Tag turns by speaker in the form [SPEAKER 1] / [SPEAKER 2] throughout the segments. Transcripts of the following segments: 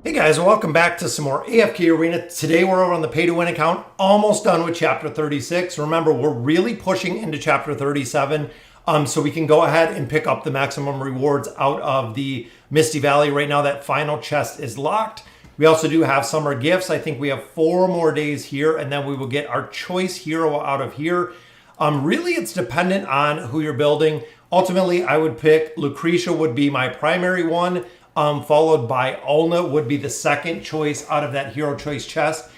[SPEAKER 1] Hey guys, welcome back to some more AFK Arena. Today we're over on the pay to win account, almost done with chapter 36. Remember, we're really pushing into chapter 37 so we can go ahead and pick up the maximum rewards out of the Misty Valley. Right now that final chest is locked. We also do have summer gifts. I think we have 4 more days here and then we will get our choice hero out of here. Really it's dependent on who you're building. Ultimately, I would pick Lucretia would be my primary one. Followed by Ulna would be the second choice out of that hero choice chest,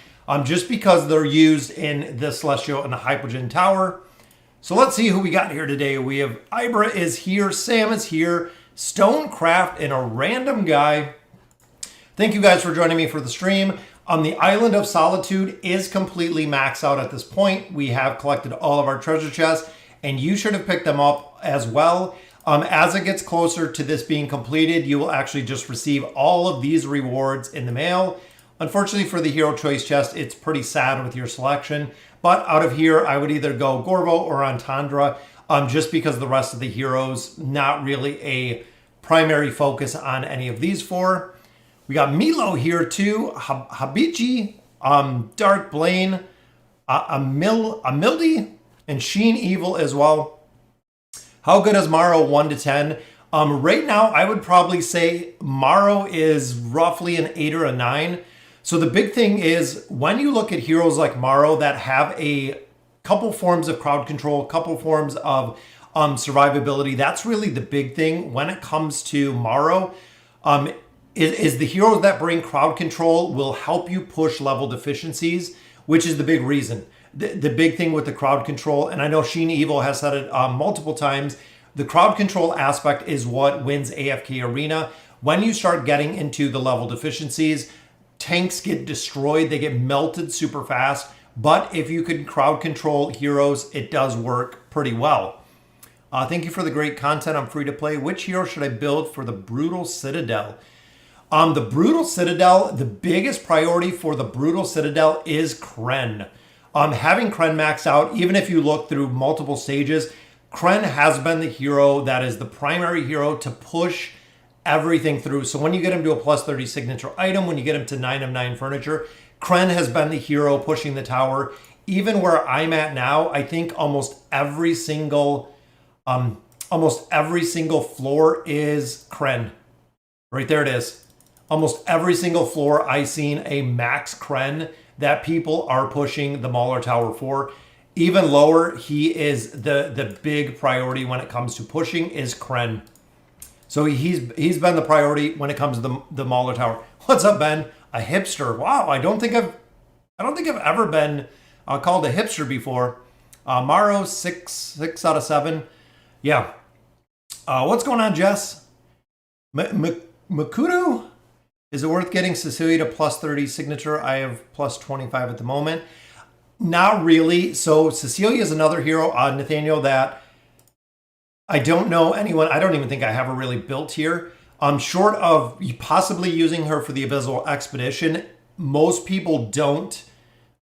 [SPEAKER 1] just because they're used in the Celestial and the Hypogean Tower. So let's see who we got here today. We have Ibra is here, Sam is here, Stonecraft, and a random guy. Thank you guys for joining me for the stream. The Island of Solitude is completely maxed out at this point. We have collected all of our treasure chests, and you should have picked them up as well. As it gets closer to this being completed, you will actually just receive all of these rewards in the mail. Unfortunately for the hero choice chest, it's pretty sad with your selection. But out of here, I would either go Gorvo or Antandra, just because the rest of the heroes, not really a primary focus on any of these 4. We got Milo here too, Habichi, Dark Blaine, Amildi, and Sheen Evil as well. How good is Maro 1 to 10? Right now, I would probably say Maro is roughly an 8 or a 9. So the big thing is when you look at heroes like Maro that have a couple forms of crowd control, a couple forms of survivability, that's really the big thing when it comes to Maro. Is the heroes that bring crowd control will help you push level deficiencies, which is the big reason. The big thing with the crowd control, and I know Sheen Evil has said it multiple times, the crowd control aspect is what wins AFK Arena. When you start getting into the level deficiencies, tanks get destroyed, they get melted super fast, but if you can crowd control heroes, it does work pretty well. Thank you for the great content. I'm free to play. Which hero should I build for the Brutal Citadel? The Brutal Citadel, the biggest priority for the Brutal Citadel is Kren. Having Kren maxed out, even if you look through multiple stages, Kren has been the hero that is the primary hero to push everything through. So when you get him to a plus 30 signature item, when you get him to 9 of 9 furniture, Kren has been the hero pushing the tower. Even where I'm at now, I think almost every single floor is Kren. Right there it is. Almost every single floor I've seen a max Kren that people are pushing the Mauler Tower for. Even lower, he is the big priority when it comes to pushing is Kren. So he's been the priority when it comes to the Mauler Tower. What's up, Ben? A hipster? Wow, I don't think I've ever been called a hipster before. Maro 6 out of 7. Yeah. What's going on, Jess? Makudu? Is it worth getting Cecilia to plus 30 signature? I have plus 25 at the moment. Not really. So Cecilia is another hero, Nathaniel, that I don't know anyone. I don't even think I have her really built here. Short of possibly using her for the Abyssal Expedition, most people don't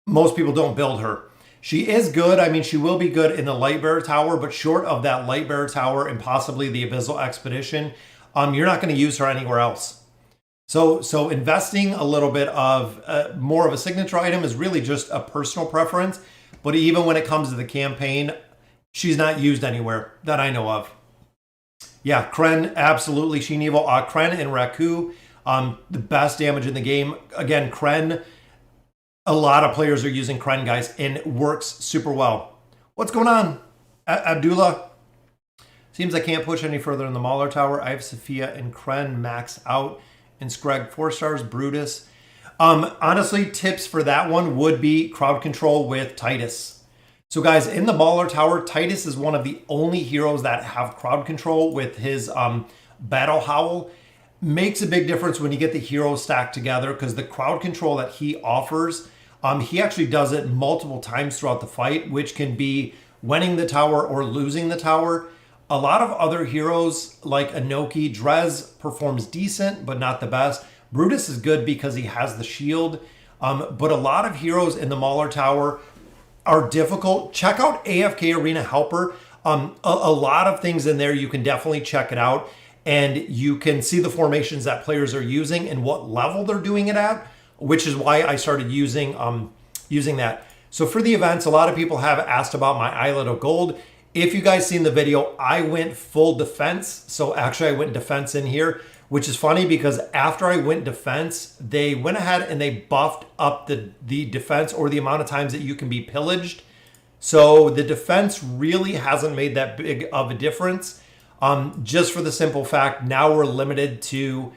[SPEAKER 1] build her. She is good. I mean, she will be good in the Lightbearer Tower, but short of that Lightbearer Tower and possibly the Abyssal Expedition, you're not going to use her anywhere else. So investing a little bit of more of a signature item is really just a personal preference. But even when it comes to the campaign, she's not used anywhere that I know of. Yeah, Kren, absolutely. Sheen Evil. Kren and Raku, the best damage in the game. Again, Kren, a lot of players are using Kren, guys, and it works super well. What's going on, Abdullah? Seems I can't push any further in the Mauler Tower. I have Sophia and Kren max out. And Scrag 4 stars, Brutus. Honestly, tips for that one would be crowd control with Titus. So guys, in the Mauler Tower, Titus is one of the only heroes that have crowd control with his Battle Howl. Makes a big difference when you get the heroes stacked together because the crowd control that he offers, he actually does it multiple times throughout the fight, which can be winning the tower or losing the tower. A lot of other heroes like Inoki, Drez performs decent, but not the best. Brutus is good because he has the shield. But a lot of heroes in the Mauler Tower are difficult. Check out AFK Arena Helper. A lot of things in there, you can definitely check it out. and you can see the formations that players are using and what level they're doing it at, which is why I started using that. So for the events, a lot of people have asked about my Islet of Gold. If you guys seen the video, I went full defense. So actually I went defense in here, which is funny because after I went defense, they went ahead and they buffed up the defense, or the amount of times that you can be pillaged. So the defense really hasn't made that big of a difference. Just for the simple fact, now we're limited to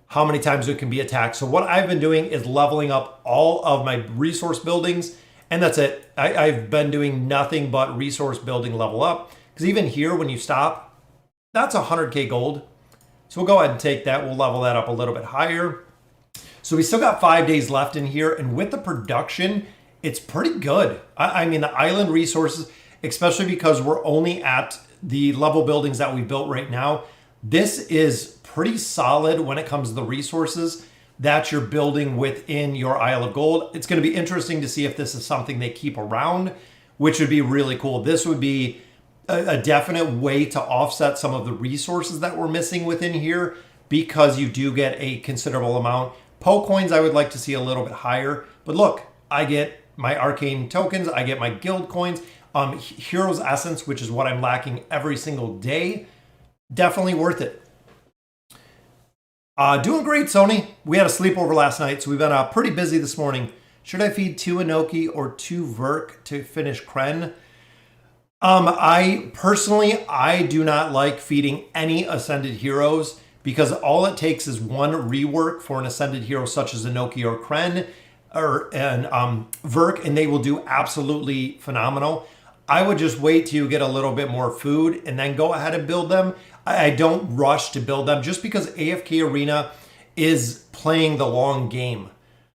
[SPEAKER 1] how many times we can be attacked. So what I've been doing is leveling up all of my resource buildings, and that's it. I've been doing nothing but resource building level up, because even here, when you stop, that's 100K gold. So we'll go ahead and take that. We'll level that up a little bit higher. So we still got 5 days left in here, and with the production, it's pretty good. I mean, the island resources, especially because we're only at the level buildings that we built right now, this is pretty solid when it comes to the resources that you're building within your Isle of Gold. It's going to be interesting to see if this is something they keep around, which would be really cool. This would be a definite way to offset some of the resources that we're missing within here, because you do get a considerable amount. Poe coins, I would like to see a little bit higher, but look, I get my arcane tokens, I get my guild coins, Hero's Essence, which is what I'm lacking every single day. Definitely worth it. Doing great, Sony. We had a sleepover last night, so we've been pretty busy this morning. Should I feed 2 Inoki or 2 Verk to finish Kren? I personally do not like feeding any Ascended heroes, because all it takes is one rework for an Ascended hero such as Inoki or Kren and Verk, and they will do absolutely phenomenal. I would just wait till you get a little bit more food and then go ahead and build them. I don't rush to build them, just because AFK Arena is playing the long game.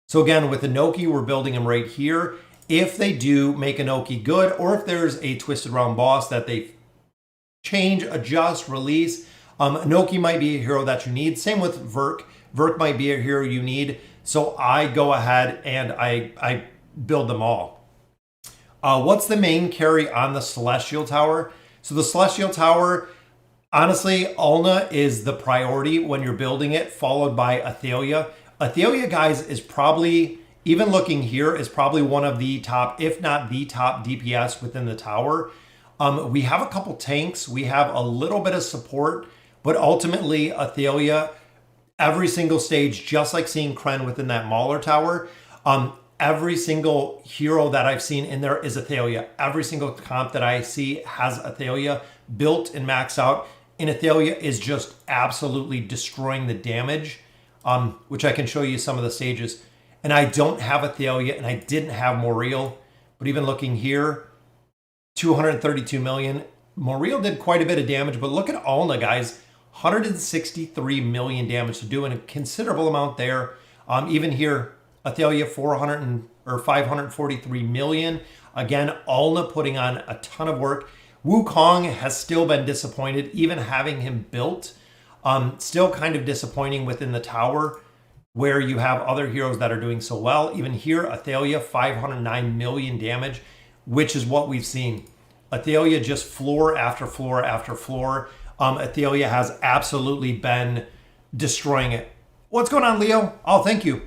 [SPEAKER 1] So again, with Inoki, we're building him right here. If they do make Inoki good, or if there's a Twisted Realm boss that they change, adjust, release, Inoki might be a hero that you need. Same with Verk. Verk might be a hero you need. So I go ahead and I build them all. What's the main carry on the Celestial Tower? So the Celestial Tower, honestly, Alna is the priority when you're building it, followed by Athalia. Athalia, guys, is probably, even looking here, is probably one of the top, if not the top DPS within the tower. We have a couple tanks. We have a little bit of support, but ultimately Athalia, every single stage, just like seeing Kren within that Mauler Tower, every single hero that I've seen in there is Athalia. Every single comp that I see has Athalia built and maxed out. And Athalia is just absolutely destroying the damage, which I can show you some of the stages. And I don't have Athalia, and I didn't have Moriel. But even looking here, 232 million. Moriel did quite a bit of damage, but look at Alna, guys. 163 million damage, so doing a considerable amount there. Even here, Athalia 543 million. Again, Alna putting on a ton of work. Wukong has still been disappointed, even having him built. Still kind of disappointing within the tower, where you have other heroes that are doing so well. Even here, Athalia 509 million damage, which is what we've seen. Athalia just floor after floor after floor. Athalia has absolutely been destroying it. What's going on, Leo? Oh, thank you.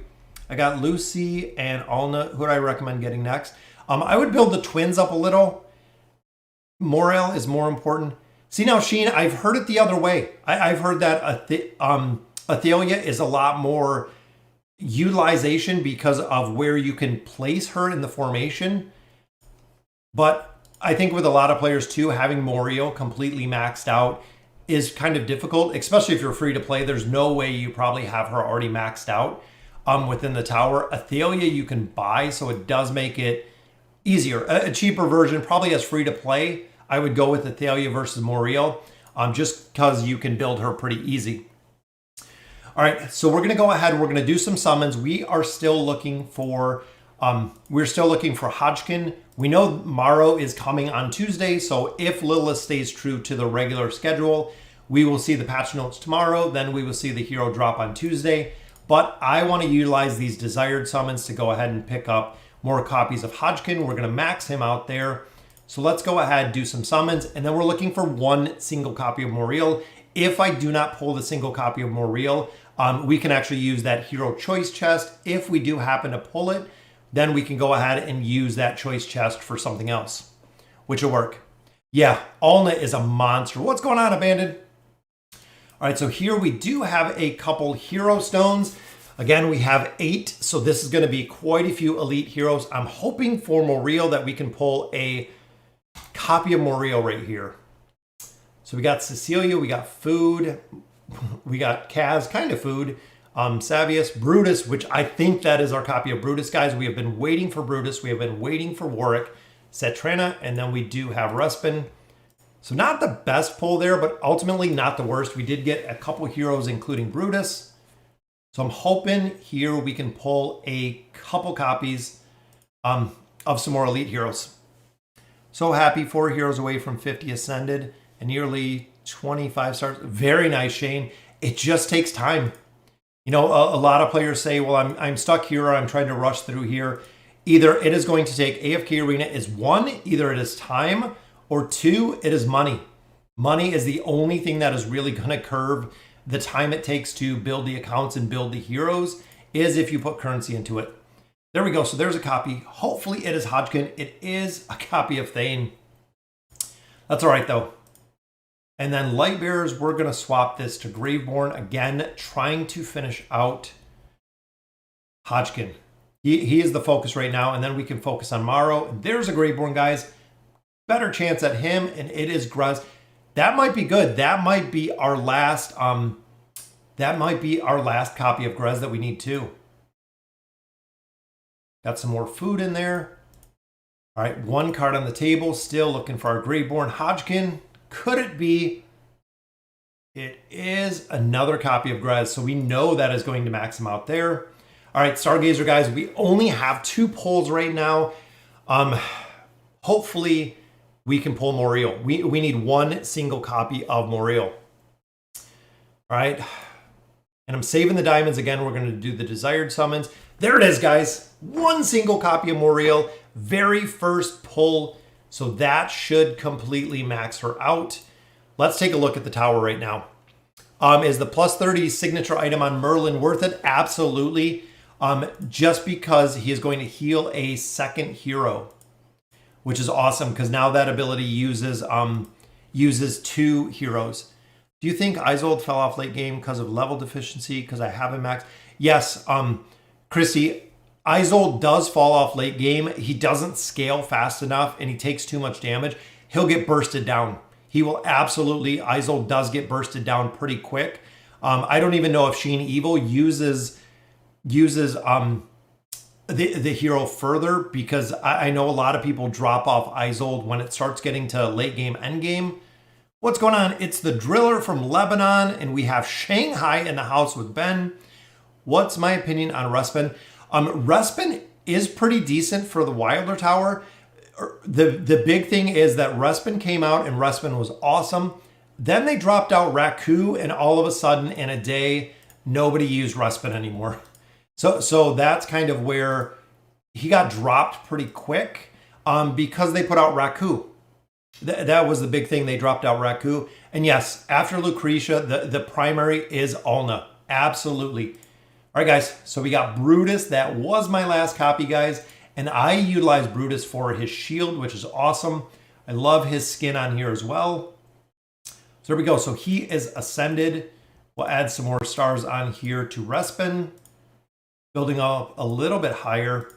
[SPEAKER 1] I got Lucy and Alna. Who do I recommend getting next? I would build the twins up a little. Morale is more important. See now, Sheen, I've heard it the other way. I've heard that Athalia is a lot more utilization because of where you can place her in the formation. But I think with a lot of players too, having Moriel completely maxed out is kind of difficult, especially if you're free to play. There's no way you probably have her already maxed out within the tower. Athalia you can buy, so it does make it easier. A cheaper version, probably as free to play, I would go with Athalia versus Moriel, just because you can build her pretty easy. All right, so we're going to go ahead. We're going to do some summons. We are still looking for Hodgkin. We know Maro is coming on Tuesday, so if Lilith stays true to the regular schedule, we will see the patch notes tomorrow. Then we will see the hero drop on Tuesday. But I want to utilize these desired summons to go ahead and pick up more copies of Hodgkin. We're going to max him out there. So let's go ahead, do some summons, and then we're looking for one single copy of Moriel. If I do not pull the single copy of Moreel, we can actually use that hero choice chest. If we do happen to pull it, then we can go ahead and use that choice chest for something else, which will work. Yeah, Alna is a monster. What's going on, Abandoned? All right, so here we do have a couple hero stones. Again, we have 8, so this is going to be quite a few elite heroes. I'm hoping for Moreel that we can pull a copy of Moreel right here. So we got Cecilia, we got Food, we got Kaz, kind of Food, Savius, Brutus, which I think that is our copy of Brutus, guys. We have been waiting for Brutus. We have been waiting for Warwick, Cetrana, and then we do have Respin. So not the best pull there, but ultimately not the worst. We did get a couple heroes, including Brutus. So I'm hoping here we can pull a couple copies of some more elite heroes. So happy, 4 heroes away from 50 Ascended and nearly 25 stars. Very nice, Shane. It just takes time. You know, a lot of players say, well, I'm stuck here, or I'm trying to rush through here. Either it is going to take AFK Arena is 1, either it is time, or 2, it is money. Money is the only thing that is really going to curve the time it takes to build the accounts and build the heroes, is if you put currency into it. There we go. So there's a copy. Hopefully it is Hodgkin. It is a copy of Thane. That's all right, though. And then Lightbearers, we're going to swap this to Graveborn. Again, trying to finish out Hodgkin. He is the focus right now, and then we can focus on Morrow. There's a Graveborn, guys. Better chance at him, and it is Gruz. That might be good. That might be our last copy of Gruz that we need too. Got some more food in there. All right, 1 card on the table. Still looking for our Graveborn. Hodgkin. Could it be? It is another copy of Grez, so we know that is going to max him out there. All right, Stargazer, guys, we only have 2 pulls right now. Hopefully we can pull Moreel. We need 1 single copy of Moreel. All right, and I'm saving the diamonds again. We're going to do the desired summons. There it is, guys. 1 single copy of Moreel. Very first pull. So that should completely max her out. Let's take a look at the tower right now. Is the plus 30 signature item on Merlin worth it? Absolutely. Just because he is going to heal a second hero, which is awesome because now that ability uses 2 heroes. Do you think Isolde fell off late game because of level deficiency? Because I have him max. Yes, Christy. Isolde does fall off late game. He doesn't scale fast enough and he takes too much damage. He'll get bursted down. He will absolutely, Isolde does get bursted down pretty quick. I don't even know if Sheen Evil uses the hero further, because I know a lot of people drop off Isolde when it starts getting to late game, end game. What's going on? It's the Driller from Lebanon, and we have Shanghai in the house with Ben. What's my opinion on Respin? Respin is pretty decent for the Wilder Tower. The big thing is that Respin came out and Respin was awesome. Then they dropped out Raku, and all of a sudden in a day, nobody used Respin anymore. So that's kind of where he got dropped pretty quick because they put out Raku. That was the big thing. They dropped out Raku. And yes, after Lucretia, the primary is Alna. Absolutely. All right, guys. So we got Brutus. That was my last copy, guys. And I utilized Brutus for his shield, which is awesome. I love his skin on here as well. So there we go. So he is ascended. We'll add some more stars on here to Respin. Building up a little bit higher.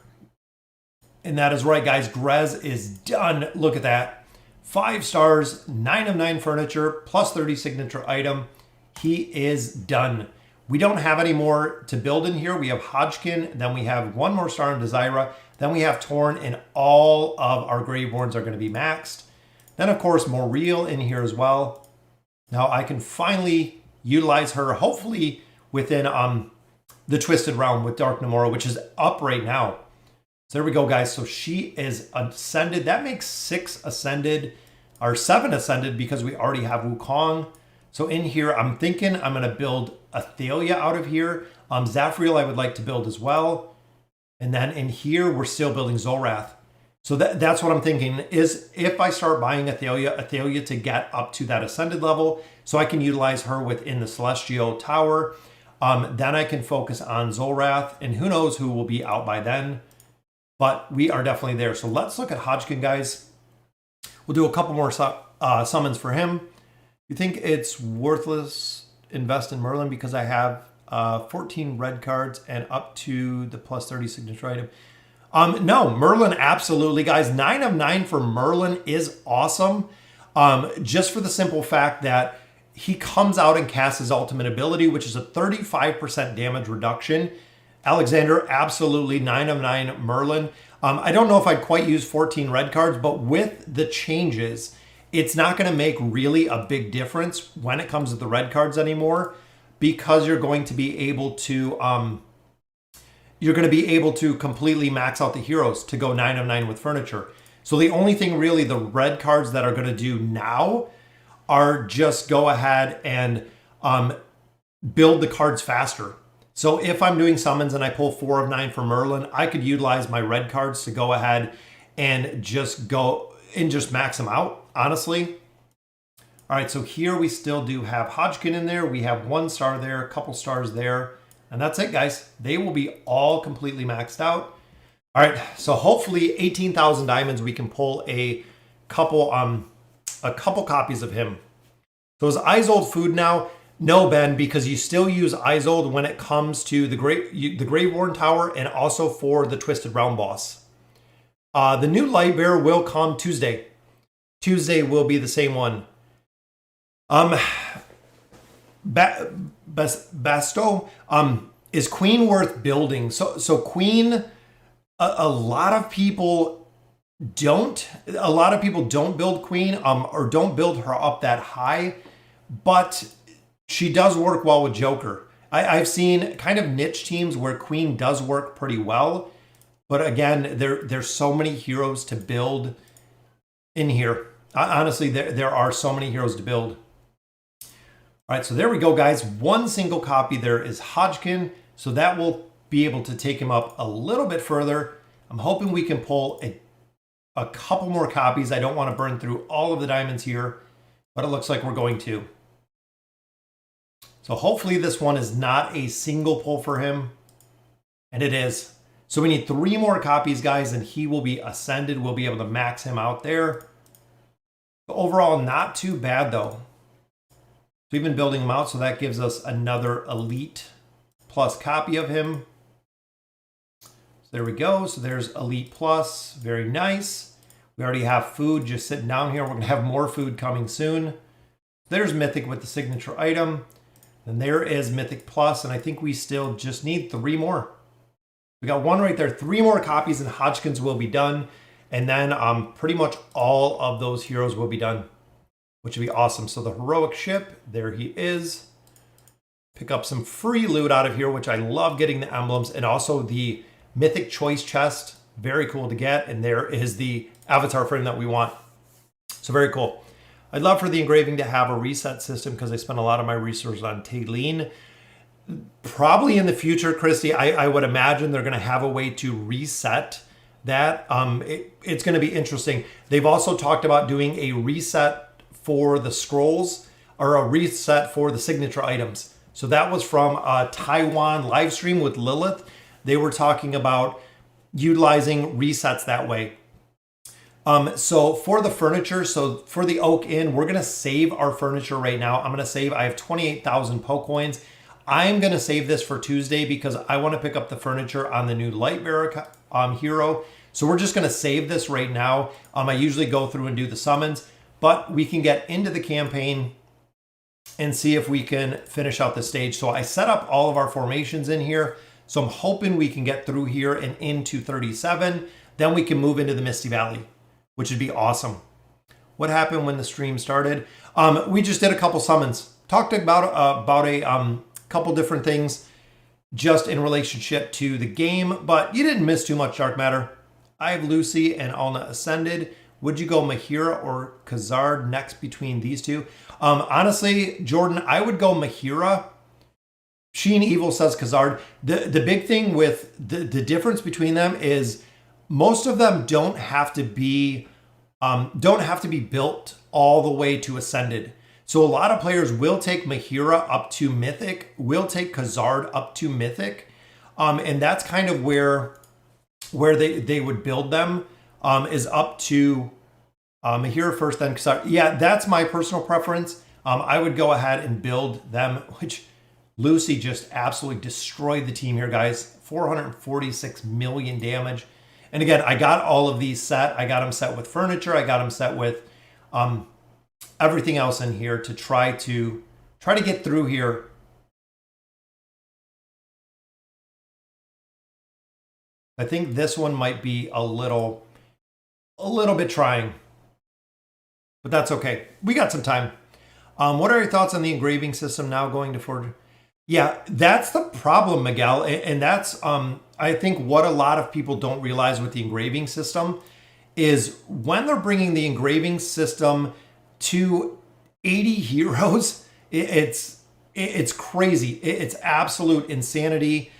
[SPEAKER 1] And that is right, guys. Grez is done. Look at that. 5 stars, 9 of 9 furniture, plus 30 signature item. He is done. We don't have any more to build in here. We have Hodgkin, then we have 1 more star in Desira, then we have Torn, and all of our Graveborns are going to be maxed. Then, of course, Moreel in here as well. Now I can finally utilize her, hopefully within the Twisted Realm with Dark Namora, which is up right now. So there we go, guys. So she is ascended. That makes 6 ascended, or 7 ascended, because we already have Wukong. So in here, I'm thinking I'm going to build Athalia out of here. Zafriel I would like to build as well. And then in here, we're still building Zorath. So that's what I'm thinking is if I start buying Athalia to get up to that ascended level, so I can utilize her within the Celestial Tower, then I can focus on Zolrath, and who knows who will be out by then. But we are definitely there. So let's look at Hodgkin, guys. We'll do a couple more summons for him. You think it's worthless invest in Merlin because I have 14 red cards and up to the plus 30 signature item? No, Merlin, absolutely, guys. 9 of 9 for Merlin is awesome. Just for the simple fact that he comes out and casts his ultimate ability, which is a 35% damage reduction. Alexander, absolutely 9 of 9 Merlin. I don't know if I'd quite use 14 red cards, but with the changes, it's not going to make really a big difference when it comes to the red cards anymore, because you're going to be able to completely max out the heroes to go 9 of 9 with furniture. So the only thing really the red cards that are going to do now are just go ahead and build the cards faster. So if I'm doing summons and I pull 4 of 9 for Merlin, I could utilize my red cards to go ahead and just max them out, honestly. All right, so here we still do have Hodgkin in there. We have 1 star there, a couple stars there, and that's it, guys. They will be all completely maxed out. All right, so hopefully 18,000 diamonds, we can pull a couple copies of him. So is Isolde food now? No, Ben, because you still use Isolde when it comes to the Graveworn Tower and also for the Twisted Realm boss. The new Lightbearer will come Tuesday. Tuesday will be the same one. Basto, is Queen worth building? So Queen, a lot of people don't build Queen, or don't build her up that high, but she does work well with Joker. I've seen kind of niche teams where Queen does work pretty well, but again, there's so many heroes to build in here. Honestly, there are so many heroes to build. All right, so there we go, guys. 1 single copy there is Hodgkin, so that will be able to take him up a little bit further. I'm hoping we can pull a couple more copies. I don't want to burn through all of the diamonds here, but it looks like we're going to. So hopefully this one is not a single pull for him, and it is. So we need 3 more copies, guys, and he will be ascended. We'll be able to max him out there. But overall, not too bad, though. So we've been building him out, so that gives us another Elite Plus copy of him. So there we go. So there's Elite Plus. Very nice. We already have food just sitting down here. We're going to have more food coming soon. There's Mythic with the signature item. And there is Mythic Plus, and I think we still just need 3 more. We got 1 right there. 3 more copies, and Hodgkins will be done. And then pretty much all of those heroes will be done, which would be awesome. So the Heroic Ship, there he is. Pick up some free loot out of here, which I love getting the emblems, and also the Mythic Choice Chest. Very cool to get. And there is the avatar frame that we want. So very cool. I'd love for the engraving to have a reset system because I spent a lot of my resources on Talene. Probably in the future, Christy, I would imagine they're going to have a way to reset that. It's going to be interesting. They've also talked about doing a reset for the scrolls or a reset for the signature items. So that was from a Taiwan live stream with Lilith. They were talking about utilizing resets that way. So for the furniture, so for the Oak Inn, we're going to save our furniture right now. I'm going to save, I have 28,000 Poe coins. I'm going to save this for Tuesday because I want to pick up the furniture on the new Lightbearer hero. So we're just going to save this right now. I usually go through and do the summons, but we can get into the campaign and see if we can finish out the stage. So I set up all of our formations in here. So I'm hoping we can get through here and into 37. Then we can move into the Misty Valley, which would be awesome. What happened when the stream started? We just did a couple summons. Talked about a couple different things just in relationship to the game, but you didn't miss too much, Dark Matter. I have Lucy and Alna ascended. Would you go Mahira or Khazard next between these two? Honestly, Jordan, I would go Mahira. Sheen Evil says Khazard. The big thing with the difference between them is most of them don't have to be built all the way to Ascended. So a lot of players will take Mahira up to Mythic, will take Khazard up to Mythic, and that's kind of where they would build them, is up to Mahira first, then Khazard. Yeah, that's my personal preference. I would go ahead and build them, which Lucy just absolutely destroyed the team here, guys. 446 million damage. And again, I got all of these set. I got them set with furniture. I got them set with everything else in here to try to get through here. I think this one might be a little bit trying, but that's okay. We got some time. What are your thoughts on the engraving system now going to Forge? Yeah, that's the problem, Miguel. And that's, I think, what a lot of people don't realize with the engraving system is when they're bringing the engraving system to 80 heroes, it's crazy. It's absolute insanity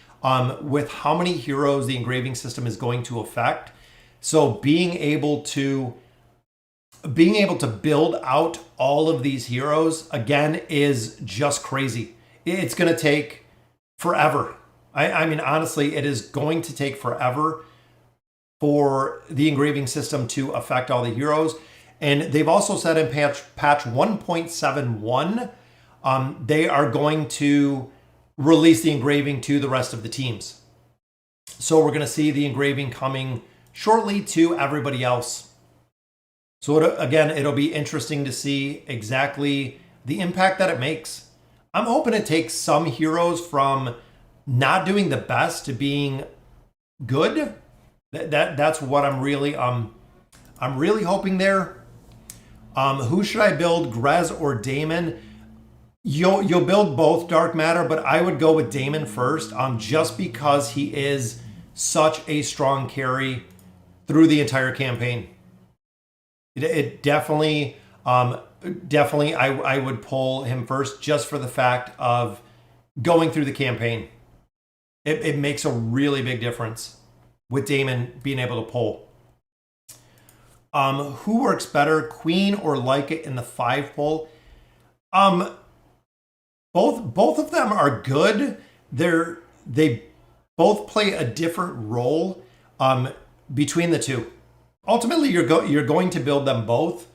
[SPEAKER 1] with how many heroes the engraving system is going to affect. So being able to build out all of these heroes, again, is just crazy. It's going to take forever. I mean, honestly, it is going to take forever for the engraving system to affect all the heroes. And they've also said in patch 1.71, they are going to release the engraving to the rest of the teams. So we're going to see the engraving coming shortly to everybody else. So again, it'll be interesting to see exactly the impact that it makes. I'm hoping it takes some heroes from not doing the best to being good. That's what I'm really hoping there. Who should I build, Grez or Daemon? You'll build both Dark Matter, but I would go with Daemon first, just because he is such a strong carry through the entire campaign. It definitely, I would pull him first just for the fact of going through the campaign. It makes a really big difference with Daemon being able to pull. Who works better, Queen or Leica in the 5 pull? Both of them are good. They both play a different role between the two. Ultimately, you're going to build them both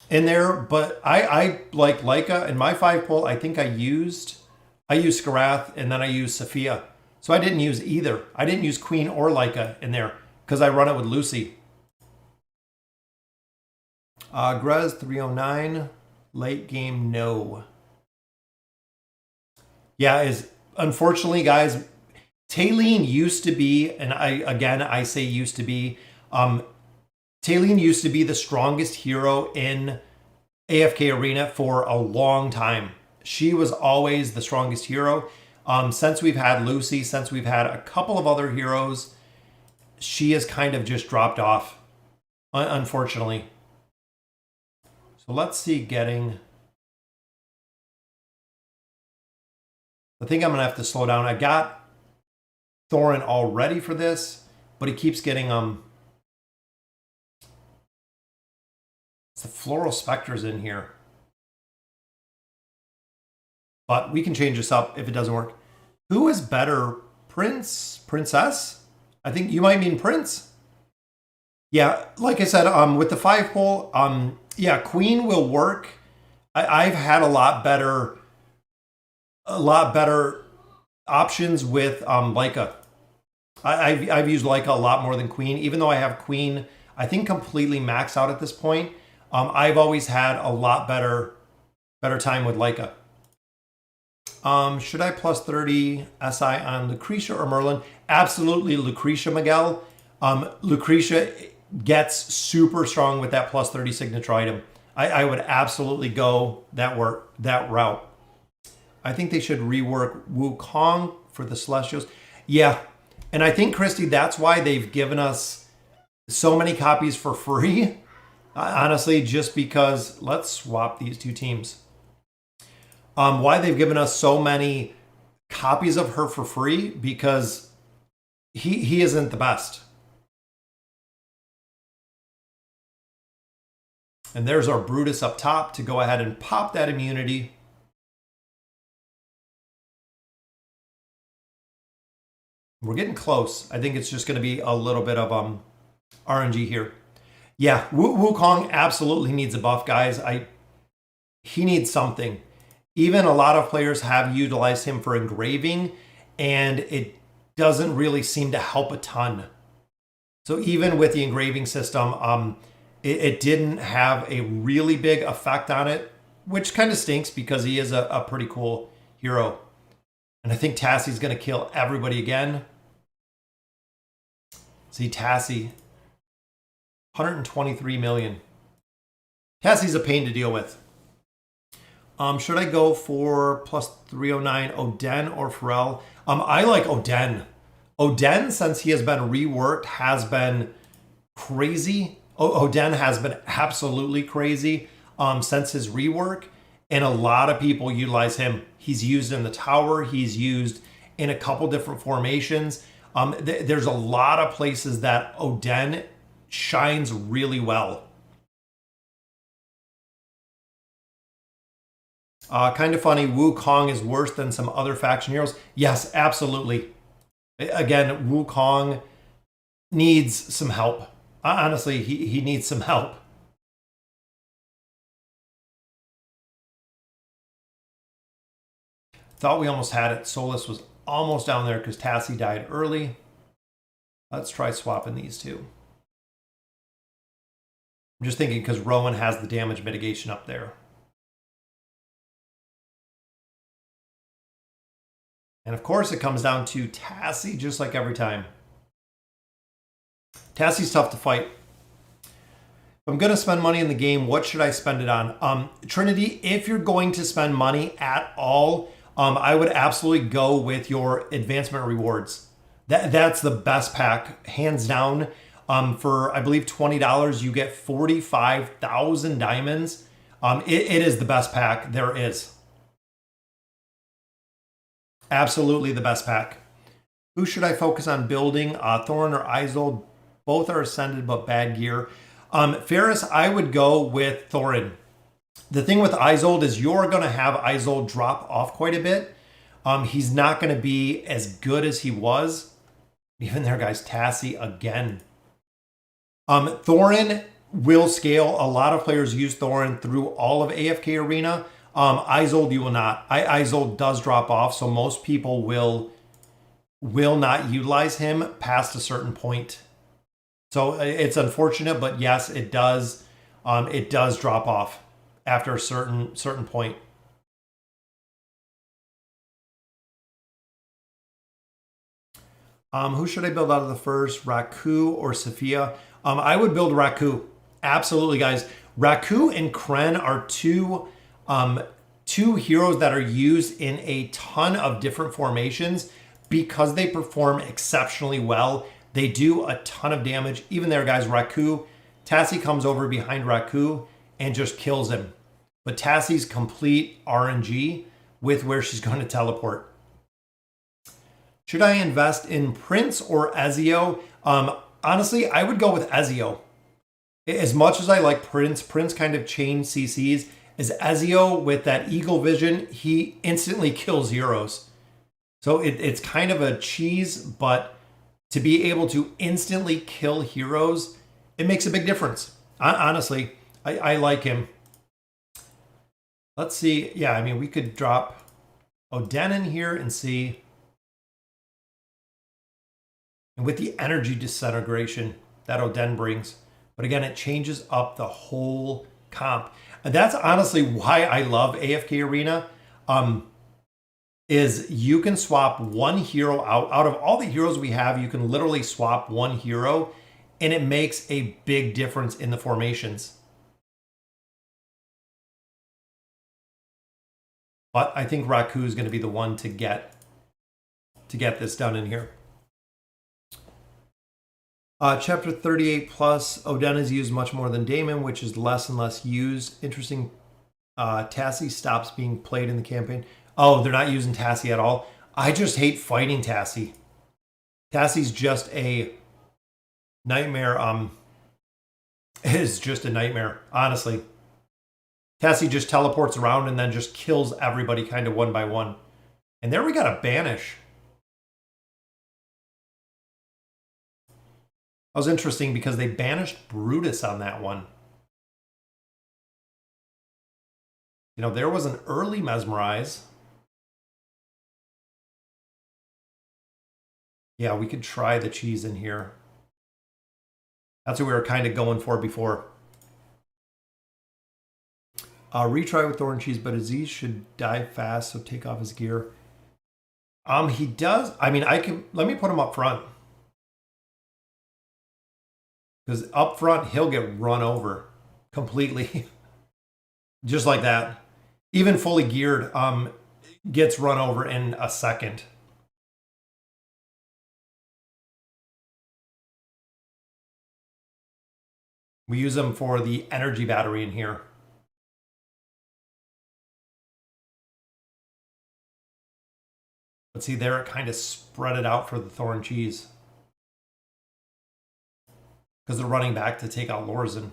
[SPEAKER 1] in there, but I like Leica in my 5 pull. I think I used Skarath and then I used Sophia. So I didn't use either. I didn't use Queen or Leica in there because I run it with Lucy. Grez 309, late game, no. Yeah, unfortunately, guys, Talene used to be, and I say used to be, Talene used to be the strongest hero in AFK Arena for a long time. She was always the strongest hero. Since we've had Lucy, since we've had a couple of other heroes, she has kind of just dropped off, unfortunately. So let's see getting... I think I'm going to have to slow down. I got Thorin all ready for this, but he keeps getting... It's the Floral Spectres in here. But we can change this up if it doesn't work. Who is better, Prince? Princess? I think you might mean Prince. Yeah, like I said, with the 5 pull, yeah, Queen will work. I've had a lot better options with Leica. I've used Leica a lot more than Queen, even though I have Queen, I think, completely maxed out at this point. I've always had a lot better time with Leica. Should I plus 30 SI on Lucretia or Merlin? Absolutely Lucretia, Miguel. Lucretia gets super strong with that plus 30 signature item. I would absolutely go that route. I think they should rework Wukong for the Celestials. Yeah, and I think, Christy, that's why they've given us so many copies for free. Honestly, just because, let's swap these two teams. Why they've given us so many copies of her for free, because he isn't the best. And there's our Brutus up top to go ahead and pop that immunity. We're getting close. I think it's just going to be a little bit of RNG here. Yeah, Wukong absolutely needs a buff, guys. He needs something. Even a lot of players have utilized him for engraving, and it doesn't really seem to help a ton. So even with the engraving system, it didn't have a really big effect on it, which kind of stinks because he is a pretty cool hero. And I think Tassie's going to kill everybody again. See, Tassie, 123 million. Tassie's a pain to deal with. Should I go for plus 309 Oden or Pharrell? I like Oden. Oden, since he has been reworked, has been crazy. Oden has been absolutely crazy since his rework, and a lot of people utilize him. He's used in the tower. He's used in a couple different formations. There's a lot of places that Oden shines really well. Kind of funny, Wukong is worse than some other faction heroes. Yes, absolutely. Again, Wukong needs some help. Honestly, he needs some help. Thought we almost had it. Solus was almost down there because Tassie died early. Let's try swapping these two. I'm just thinking because Rowan has the damage mitigation up there. And of course, it comes down to Tassie, just like every time. Tassie's tough to fight. If I'm going to spend money in the game, what should I spend it on? Trinity, if you're going to spend money at all, I would absolutely go with your advancement rewards. That's the best pack, hands down. For, I believe, $20, you get 45,000 diamonds. It is the best pack there is. Absolutely the best pack. Who should I focus on building? Thorin or Isolde? Both are ascended, but bad gear. Ferris, I would go with Thorin. The thing with Isolde is you're going to have Isolde drop off quite a bit. He's not going to be as good as he was. Even there, guys, Tassie again. Thorin will scale. A lot of players use Thorin through all of AFK Arena. Isolde, you will not. Isolde does drop off, so most people will not utilize him past a certain point. So it's unfortunate, but yes, it does. It does drop off after a certain point. Who should I build out of the first, Raku or Sophia? I would build Raku. Absolutely, guys. Raku and Kren are two heroes that are used in a ton of different formations because they perform exceptionally well. They do a ton of damage. Even there, guys, Raku, Tassie comes over behind Raku and just kills him. But Tassie's complete RNG with where she's going to teleport. Should I invest in Prince or Ezio? Honestly, I would go with Ezio. As much as I like Prince kind of changed CCs. As Ezio, with that eagle vision, he instantly kills heroes. So it's kind of a cheese, but to be able to instantly kill heroes, it makes a big difference. Honestly, I like him. Let's see. Yeah, I mean, we could drop Oden in here and see. And with the energy disintegration that Oden brings. But again, it changes up the whole comp. And that's honestly why I love AFK Arena. Is you can swap one hero out of all the heroes we have, you can literally swap one hero and it makes a big difference in the formations. But I think Raku is going to be the one to get this done in here. Chapter 38 plus, Oden is used much more than Daemon, which is less and less used. Interesting. Tassie stops being played in the campaign. Oh, they're not using Tassie at all. I just hate fighting Tassie. Tassie's just a nightmare is just a nightmare, honestly. Cassie just teleports around and then just kills everybody kind of one by one. And there we got a banish. That was interesting because they banished Brutus on that one. You know, there was an early mesmerize. Yeah, we could try the cheese in here. That's what we were kind of going for before. Retry with Thorn Cheese, but Aziz should die fast, so take off his gear. He does. I mean, I can. Let me put him up front. Because up front, he'll get run over completely. Just like that. Even fully geared, gets run over in a second. We use them for the energy battery in here. But see there, it kind of spread it out for the Thorn Cheese. Because they're running back to take out Lorzen.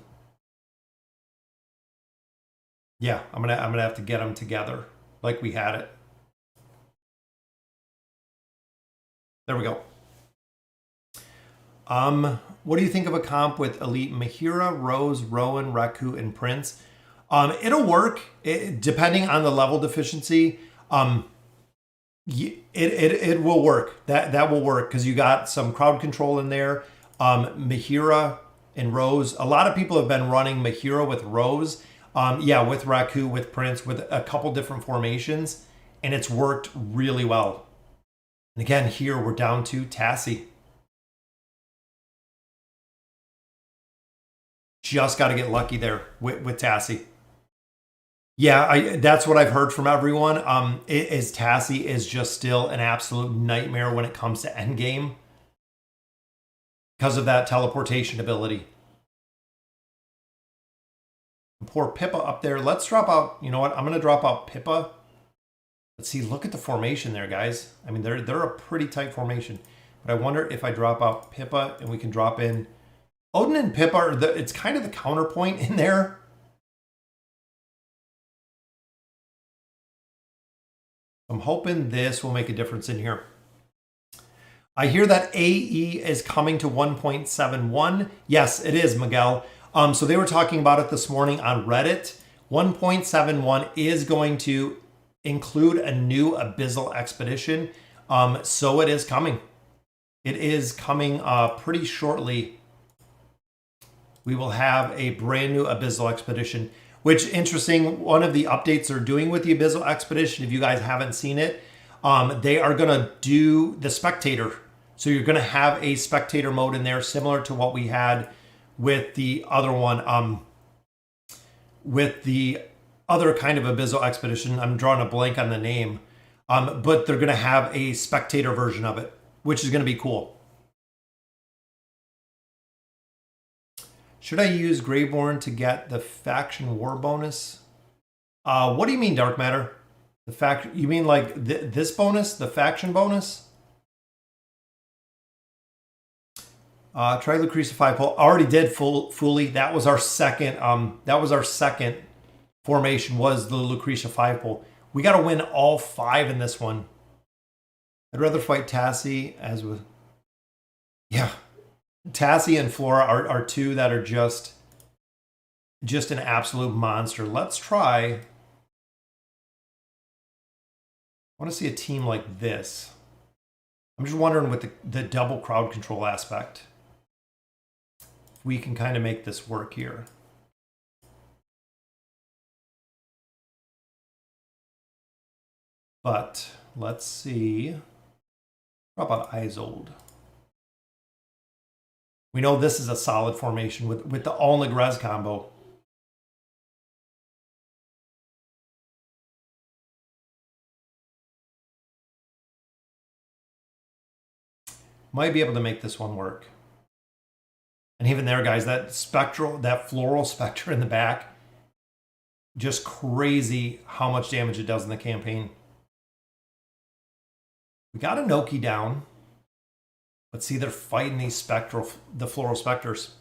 [SPEAKER 1] Yeah, I'm gonna have to get them together like we had it. There we go. What do you think of a comp with Elite Mahira, Rose, Rowan, Raku, and Prince? It'll work depending on the level deficiency. It will work. That will work because you got some crowd control in there. Mahira and Rose. A lot of people have been running Mahira with Rose. Yeah, with Raku, with Prince, with a couple different formations, and it's worked really well. And again, here we're down to Tassie. Just got to get lucky there with Tassie. Yeah, that's what I've heard from everyone. Tassie is just still an absolute nightmare when it comes to endgame because of that teleportation ability. Poor Pippa up there. Let's drop out. You know what? I'm going to drop out Pippa. Let's see. Look at the formation there, guys. I mean, they're a pretty tight formation. But I wonder if I drop out Pippa and we can drop in Odin and Pippa. It's kind of the counterpoint in there. I'm hoping this will make a difference in here. I hear that AE is coming to 1.71. Yes, it is, Miguel. So they were talking about it this morning on Reddit. 1.71 is going to include a new Abyssal Expedition. So it is coming. It is coming pretty shortly. We will have a brand new Abyssal Expedition, which, interesting, one of the updates they're doing with the Abyssal Expedition, if you guys haven't seen it, they are going to do the Spectator. So you're going to have a Spectator mode in there, similar to what we had with the other one, with the other kind of Abyssal Expedition. I'm drawing a blank on the name, but they're going to have a Spectator version of it, which is going to be cool. Should I use Graveborn to get the faction war bonus? What do you mean, Dark Matter? You mean like this bonus, the faction bonus? Try Lucretia 5 pull. Already did fully. That was our second. That was our second formation. Was the Lucretia 5 pull. We got to win all 5 in this one. I'd rather fight Tassie as with. Yeah, Tassie and Flora are 2 that are just an absolute monster. Let's try. I want to see a team like this. I'm just wondering with the double crowd control aspect, if we can kind of make this work here. But let's see. How about Isolde? We know this is a solid formation with the Alnig Res combo. Might be able to make this one work. And even there, guys, that floral spectre in the back, just crazy how much damage it does in the campaign. We got Inoki down. But see, they're fighting the floral specters.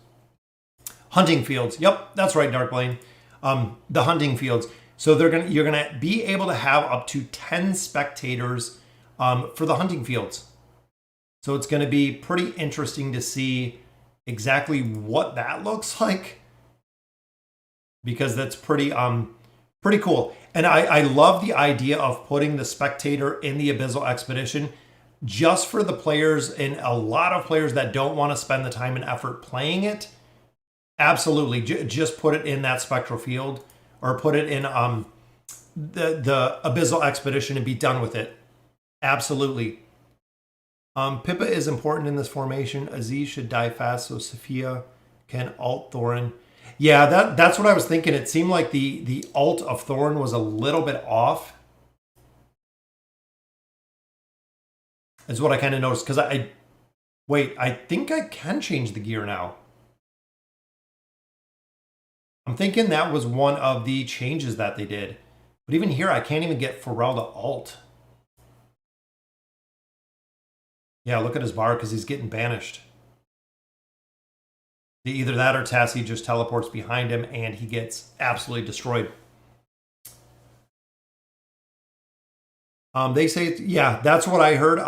[SPEAKER 1] Hunting fields. Yep, that's right, Darkblade. The hunting fields. So you're gonna be able to have up to 10 spectators for the hunting fields. So it's gonna be pretty interesting to see exactly what that looks like, because that's pretty cool. And I love the idea of putting the spectator in the Abyssal Expedition just for the players, and a lot of players that don't want to spend the time and effort playing it. Absolutely, just put it in that spectral field, or put it in the Abyssal Expedition and be done with it. Absolutely. Pippa is important in this formation. Aziz should die fast so Sophia can ult Thorin. Yeah, that's what I was thinking. It seemed like the ult of Thorin was a little bit off. Is what I kind of noticed, because I think I can change the gear now. I'm thinking that was one of the changes that they did. But even here, I can't even get Pharrell to ult. Yeah, look at his bar, because he's getting banished. Either that or Tassie just teleports behind him and he gets absolutely destroyed. They say, yeah, that's what I heard.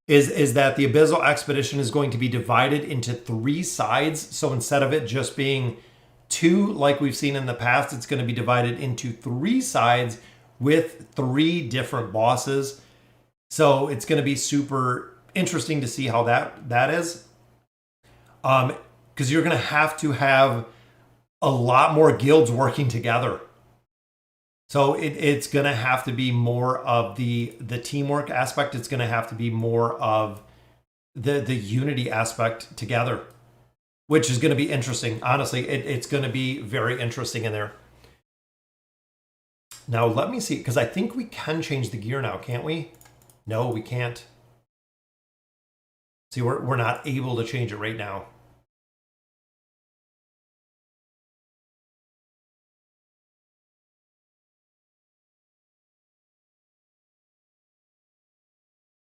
[SPEAKER 1] Is that the Abyssal Expedition is going to be divided into 3 sides. So instead of it just being 2 like we've seen in the past, it's going to be divided into 3 sides with 3 different bosses. So it's going to be super interesting to see how that is. Because you're going to have a lot more guilds working together. So it's going to have to be more of the teamwork aspect. It's going to have to be more of the unity aspect together, which is going to be interesting. Honestly, it's going to be very interesting in there. Now, let me see, because I think we can change the gear now, can't we? No, we can't. See, we're not able to change it right now.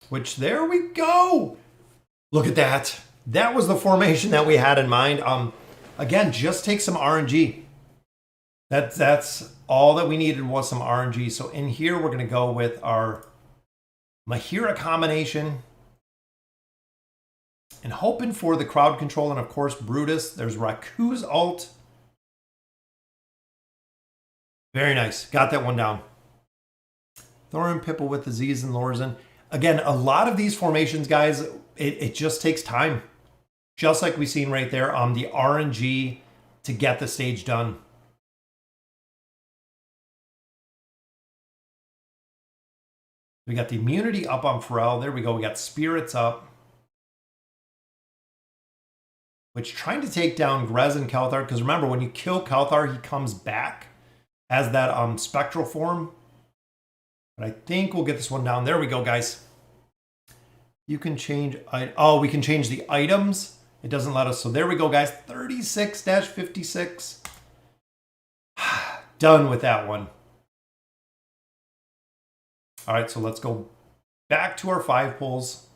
[SPEAKER 1] Which, there we go. Look at that. That was the formation that we had in mind. Again, just take some RNG. That's all that we needed, was some RNG. So in here, we're going to go with our Mahira combination. And hoping for the crowd control, and of course, Brutus. There's Raku's ult. Very nice. Got that one down. Thorin, Pippa with Aziz and Lorzen. Again, a lot of these formations, guys, it just takes time. Just like we've seen right there on the RNG to get the stage done. We got the immunity up on Pharrell. There we go. We got spirits up. Which, trying to take down Grez and Kelthar, because remember, when you kill Kelthar, he comes back as that spectral form. But I think we'll get this one down. There we go, guys. You can change... Oh, we can change the items. It doesn't let us. So there we go, guys. 36-56. Done with that one. All right, so let's go back to our 5 pulls,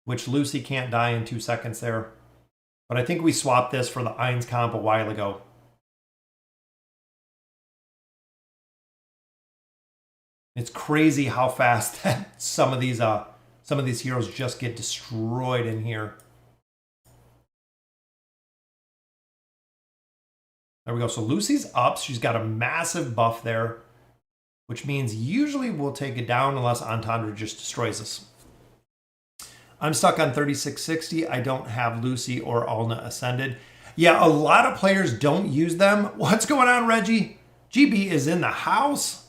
[SPEAKER 1] which Lucy can't die in 2 seconds there. But I think we swapped this for the Ainz comp a while ago. It's crazy how fast that some of these heroes just get destroyed in here. There we go. So Lucy's up. She's got a massive buff there, which means usually we'll take it down unless Entendre just destroys us. I'm stuck on 3660. I don't have Lucy or Alna ascended. Yeah, a lot of players don't use them. What's going on, Reggie? GB is in the house.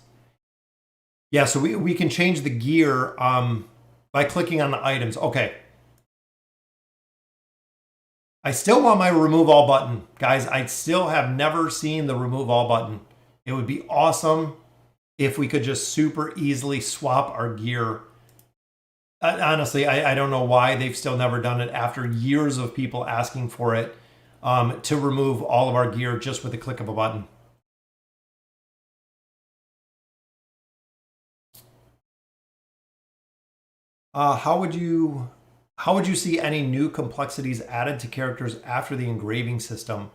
[SPEAKER 1] Yeah, so we can change the gear by clicking on the items. Okay. I still want my remove all button. Guys, I still have never seen the remove all button. It would be awesome if we could just super easily swap our gear. Honestly, I don't know why they've still never done it after years of people asking for it, to remove all of our gear just with the click of a button. How would you How would you see any new complexities added to characters after the engraving system?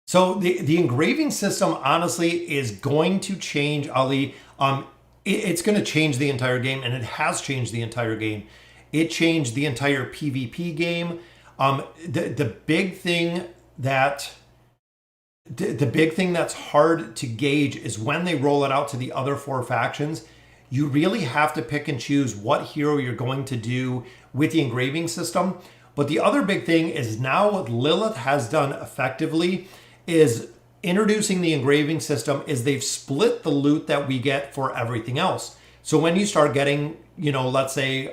[SPEAKER 1] So the engraving system honestly is going to change, Ali. It's going to change the entire game, and it has changed the entire game. It changed the entire PvP game. The big thing that the big thing that's hard to gauge is when they roll it out to the other 4 factions. You really have to pick and choose what hero you're going to do with the engraving system. But the other big thing is now what Lilith has done effectively is introducing the engraving system is they've split the loot that we get for everything else. So when you start getting, let's say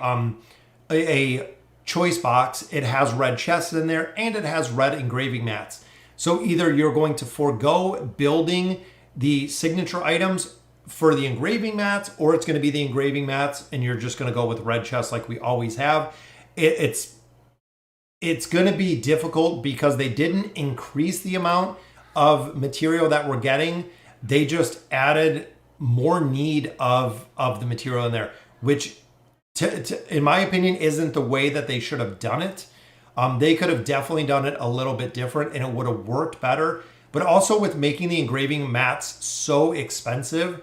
[SPEAKER 1] a choice box, it has red chests in there and it has red engraving mats. So either you're going to forego building the signature items for the engraving mats, or it's going to be the engraving mats and you're just going to go with red chests like we always have. It's going to be difficult because they didn't increase the amount of material that we're getting. They just added more need of the material in there, which in my opinion isn't the way that they should have done it. They could have definitely done it a little bit different and it would have worked better. But also with making the engraving mats so expensive,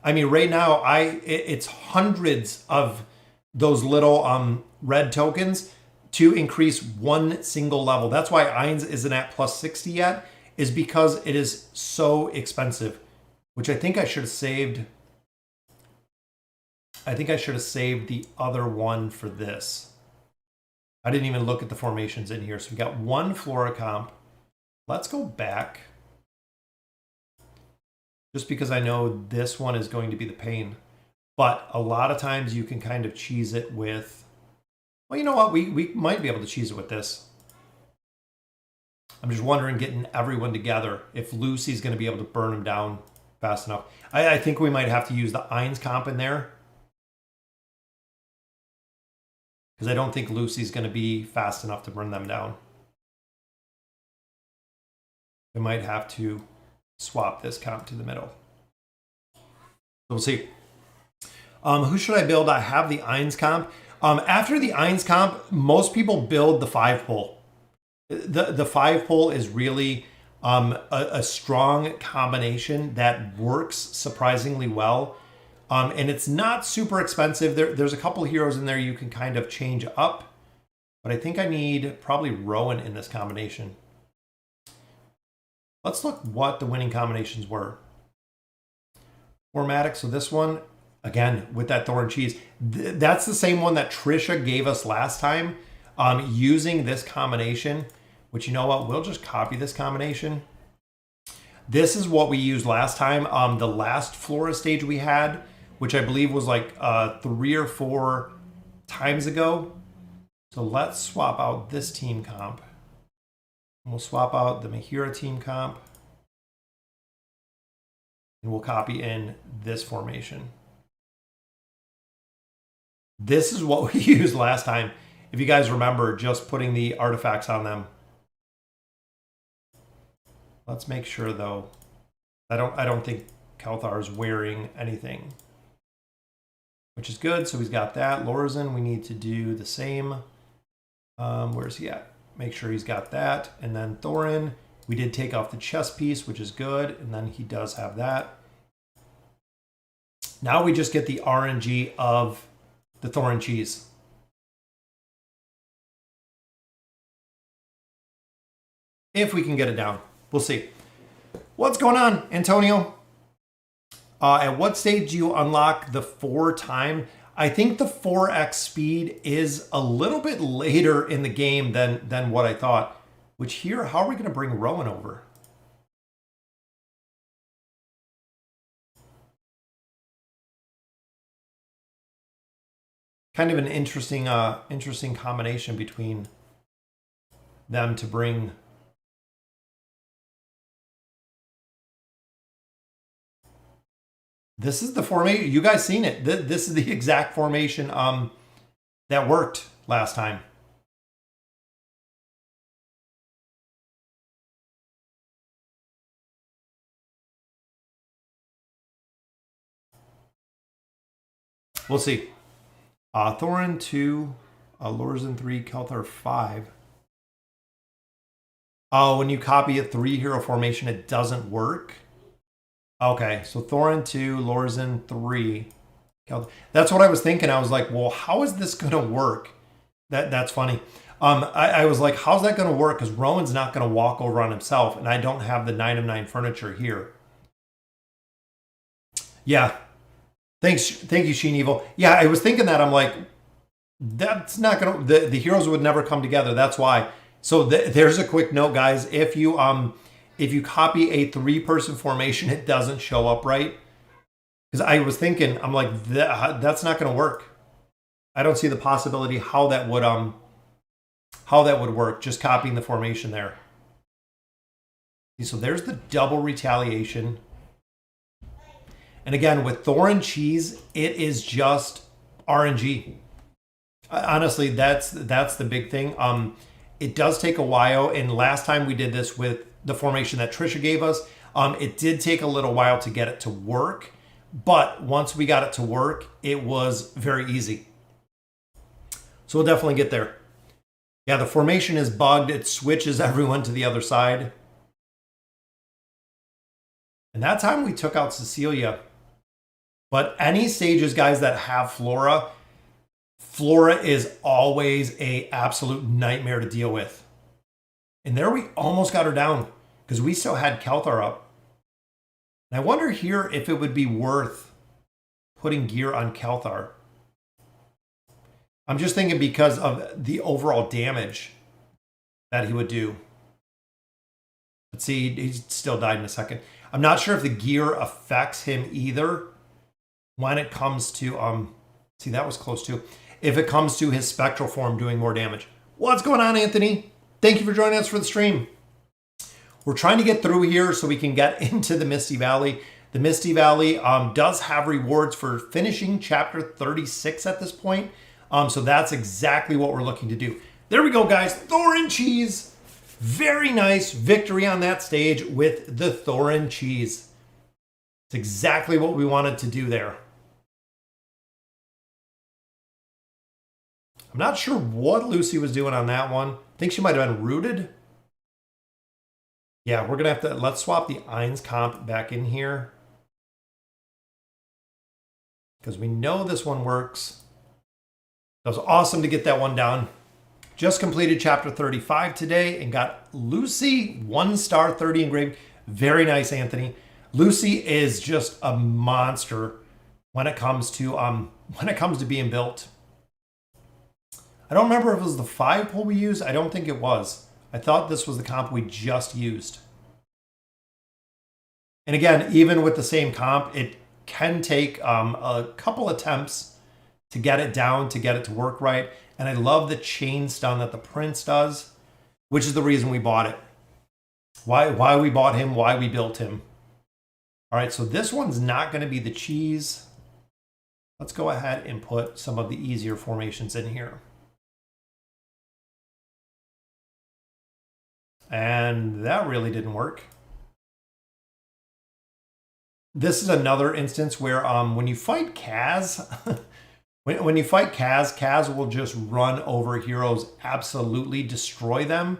[SPEAKER 1] I mean, right now it's hundreds of those little red tokens to increase one single level. That's why Ainz isn't at plus 60 yet, is because it is so expensive, which I think I should have saved. I think I should have saved the other one for this. I didn't even look at the formations in here. So we got one Flora comp. Let's go back. Just because I know this one is going to be the pain. But a lot of times you can kind of cheese it with, well, you know what? We might be able to cheese it with this. I'm just wondering, getting everyone together, if Lucy's going to be able to burn them down fast enough. I think we might have to use the Ainz comp in there. Because I don't think Lucy's going to be fast enough to burn them down. We might have to swap this comp to the middle. So we'll see. Who should I build? I have the Ainz comp. After the Ainz comp, most people build the 5-pole. The 5-pole is really a strong combination that works surprisingly well. And it's not super expensive. There's a couple heroes in there you can kind of change up. But I think I need probably Rowan in this combination. Let's look what the winning combinations were. Formatic, so this one, again, with that Thorn Cheese. That's the same one that Trisha gave us last time, using this combination. Which, you know what, we'll just copy this combination. This is what we used last time. The last Flora stage we had, which I believe was like 3 or 4 times ago. So let's swap out this team comp. And we'll swap out the Mahira team comp. And we'll copy in this formation. This is what we used last time. If you guys remember, just putting the artifacts on them. Let's make sure though. I don't think Kelthar is wearing anything, which is good. So he's got that. Lorzen, we need to do the same. Where's he at? Make sure he's got that. And then Thorin, we did take off the chest piece, which is good. And then he does have that. Now we just get the RNG of the Thorin cheese. If we can get it down. We'll see. What's going on, Antonio? At what stage do you unlock the 4 time? I think the 4x speed is a little bit later in the game than what I thought. Which here, how are we going to bring Rowan over? Kind of an interesting combination between them to bring. This is the formation. You guys seen it. This is the exact formation that worked last time. We'll see. Thorin 2. Lorzen 3, Kelthar 5. Oh, when you copy a 3-hero formation, it doesn't work? Okay, so Thorin 2, Lorzen 3. That's what I was thinking. I was like, well, how is this going to work? That's funny. I was like, how's that going to work? Because Rowan's not going to walk over on himself, and I don't have the 9 of 9 furniture here. Yeah. Thank you, Sheen Evil. Yeah, I was thinking that. I'm like, that's not going to... The heroes would never come together. That's why. So there's a quick note, guys. If you copy a 3-person formation, it doesn't show up right. Because I was thinking, I'm like, that's not going to work. I don't see the possibility how that would work, just copying the formation there. So there's the double retaliation. And again, with Thorin Cheese, it is just RNG. Honestly, that's the big thing. It does take a while, and last time we did this with the formation that Trisha gave us, it did take a little while to get it to work. But once we got it to work, it was very easy. So we'll definitely get there. Yeah, the formation is bugged. It switches everyone to the other side. And that time we took out Cecilia. But any stages, guys, that have Flora is always an absolute nightmare to deal with. And there we almost got her down because we still had Kelthar up. And I wonder here if it would be worth putting gear on Kelthar. I'm just thinking because of the overall damage that he would do. Let's see, he still died in a second. I'm not sure if the gear affects him either when it comes to, see, that was close too. If it comes to his spectral form doing more damage. What's going on, Anthony? Thank you for joining us for the stream. We're trying to get through here so we can get into the Misty Valley. The Misty Valley does have rewards for finishing chapter 36 at this point. So that's exactly what we're looking to do. There we go, guys. Thorin Cheese. Very nice victory on that stage with the Thorin Cheese. It's exactly what we wanted to do there. I'm not sure what Lucy was doing on that one. I think she might have been rooted. Yeah, we're going to have to... Let's swap the Ainz comp back in here. Because we know this one works. That was awesome to get that one down. Just completed chapter 35 today and got Lucy 1 star 30 engraved. Very nice, Anthony. Lucy is just a monster when it comes to being built. I don't remember if it was the 5 pull we used. I don't think it was. I thought this was the comp we just used. And again, even with the same comp, it can take a couple attempts to get it down, to get it to work right. And I love the chain stun that the Prince does, which is the reason we bought it. Why we bought him, why we built him. All right, so this one's not going to be the cheese. Let's go ahead and put some of the easier formations in here. And that really didn't work. This is another instance where when you fight Kaz, when you fight Kaz, Kaz will just run over heroes, absolutely destroy them.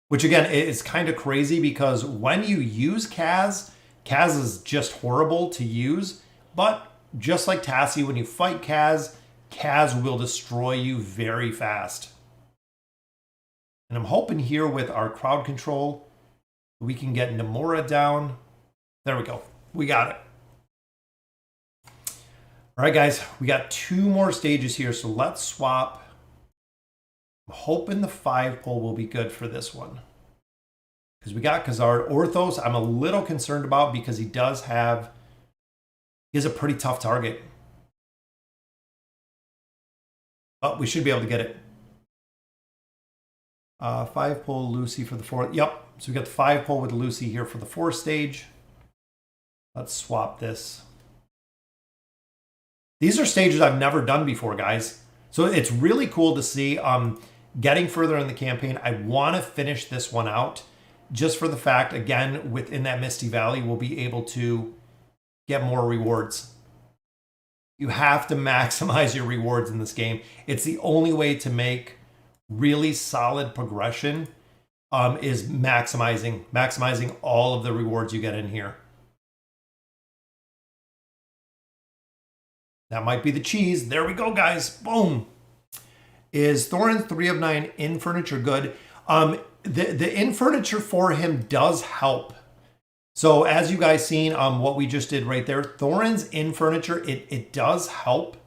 [SPEAKER 1] Which again, is kind of crazy because when you use Kaz, Kaz is just horrible to use. But just like Tassie, when you fight Kaz, Kaz will destroy you very fast. And I'm hoping here with our crowd control, we can get Namora down. There we go. We got it. All right, guys, we got 2 more stages here. So let's swap. I'm hoping the 5 pull will be good for this one. Because we got Khazard. Orthos, I'm a little concerned about because he is a pretty tough target. But we should be able to get it. 5 pull Lucy for the 4th. Yep. So we got the 5 pull with Lucy here for the 4th stage. Let's swap this. These are stages I've never done before, guys. So it's really cool to see getting further in the campaign. I want to finish this one out just for the fact, again, within that Misty Valley, we'll be able to get more rewards. You have to maximize your rewards in this game. It's the only way to make really solid progression, is maximizing all of the rewards you get in here. That might be the cheese. There we go, guys. Boom. Is Thorin's 3 of 9 in furniture good? The in furniture for him does help. So as you guys seen, what we just did right there, Thorin's in furniture, it does help,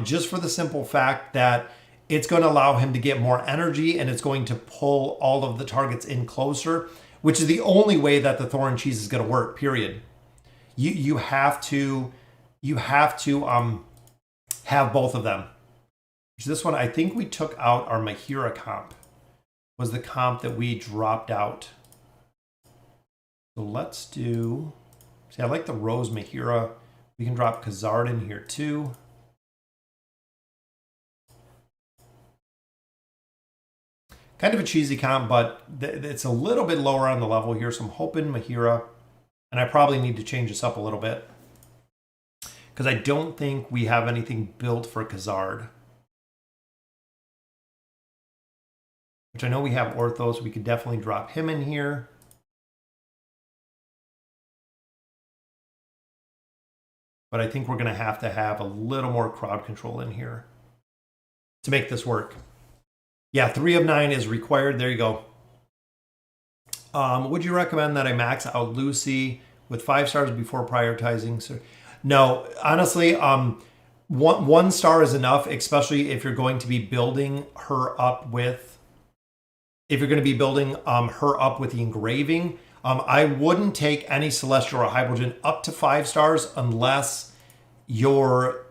[SPEAKER 1] just for the simple fact that it's going to allow him to get more energy, and it's going to pull all of the targets in closer, which is the only way that the Thorin cheese is going to work, period. You have to have both of them. This one, I think we took out our Mahira comp, was the comp that we dropped out. So let's do, see, I like the Rose Mahira. We can drop Khazard in here too. Kind of a cheesy comp, but it's a little bit lower on the level here, so I'm hoping Mahira, and I probably need to change this up a little bit, because I don't think we have anything built for Khazard. Which I know we have Orthos, we could definitely drop him in here. But I think we're going to have a little more crowd control in here to make this work. Yeah, 3 of 9 is required. There you go. Would you recommend that I max out Lucy with 5 stars before prioritizing? So, no, honestly, 1 star is enough, especially if you're going to be building her up with, the engraving. I wouldn't take any Celestial or Hybrogen up to 5 stars unless you're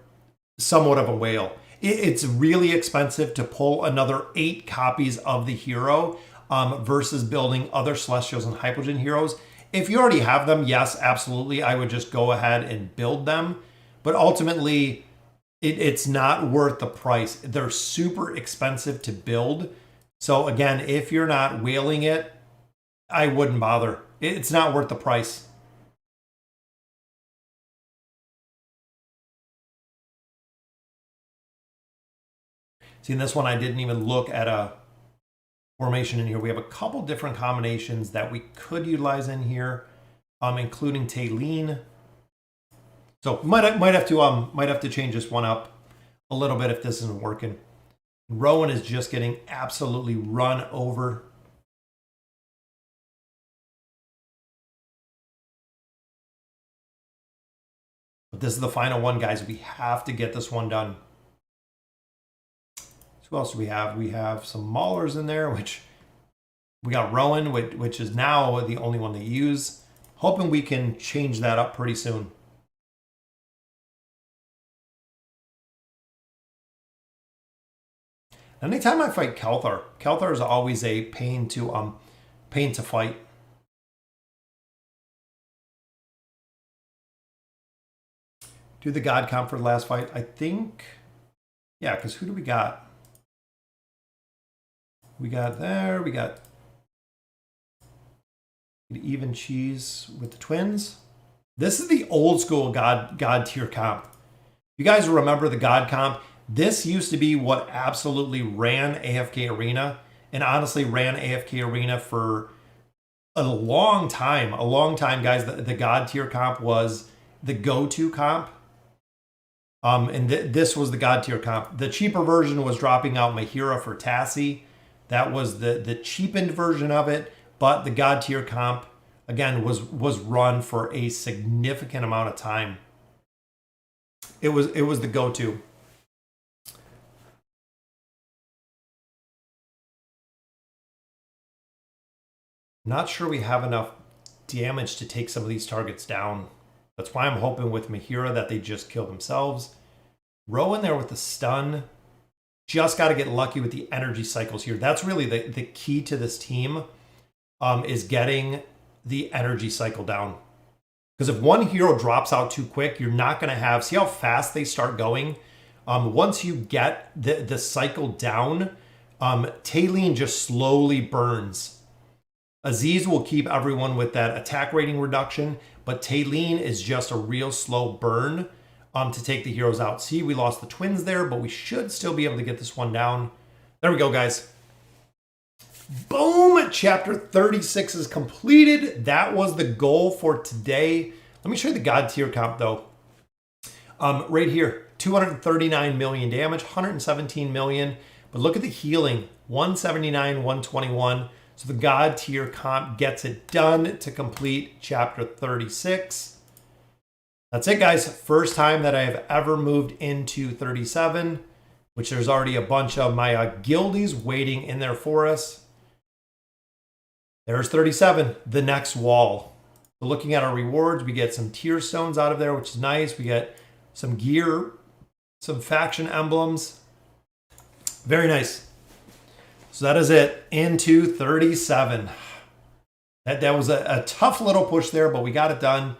[SPEAKER 1] somewhat of a whale. It's really expensive to pull another 8 copies of the hero versus building other Celestials and Hybrogen heroes. If you already have them, yes, absolutely, I would just go ahead and build them. But ultimately, it's not worth the price. They're super expensive to build. So again, if you're not whaling it, I wouldn't bother. It's not worth the price. See, in this one, I didn't even look at a formation in here. We have a couple different combinations that we could utilize in here, including Talene. So might have to change this one up a little bit if this isn't working. Rowan is just getting absolutely run over. But this is the final one, guys. We have to get this one done. So who else do we have? We have some Maulers in there, which we got Rowan, which is now the only one to use. Hoping we can change that up pretty soon. Anytime I fight Kelthar is always a pain to fight. Do the God comp for the last fight. I think, yeah, because who do we got? We got even cheese with the twins. This is the old school God tier comp. You guys remember the God comp? This used to be what absolutely ran AFK Arena, and honestly ran AFK Arena for a long time. Guys. The God tier comp was the go-to comp. And this was the God tier comp. The cheaper version was dropping out Mahira for Tassie. That was the cheapened version of it. But the God tier comp, again, was run for a significant amount of time. It was the go-to. Not sure we have enough damage to take some of these targets down. That's why I'm hoping with Mahira that they just kill themselves. Rowan there with the stun. Just got to get lucky with the energy cycles here. That's really the key to this team, is getting the energy cycle down. Because if one hero drops out too quick, you're not going to have... See how fast they start going? Once you get the cycle down, Talene just slowly burns. Aziz will keep everyone with that attack rating reduction, but Talene is just a real slow burn to take the heroes out. See, we lost the twins there, but we should still be able to get this one down. There we go, guys. Boom! Chapter 36 is completed. That was the goal for today. Let me show you the God tier comp, though. Right here, 239 million damage, 117 million. But look at the healing, 179, 121. So the God tier comp gets it done to complete chapter 36. That's it, guys. First time that I have ever moved into 37, which there's already a bunch of my guildies waiting in there for us. There's 37, the next wall. So looking at our rewards, we get some tier stones out of there, which is nice. We get some gear, some faction emblems. Very nice. So that is it. Into 37. That was a tough little push there, but we got it done.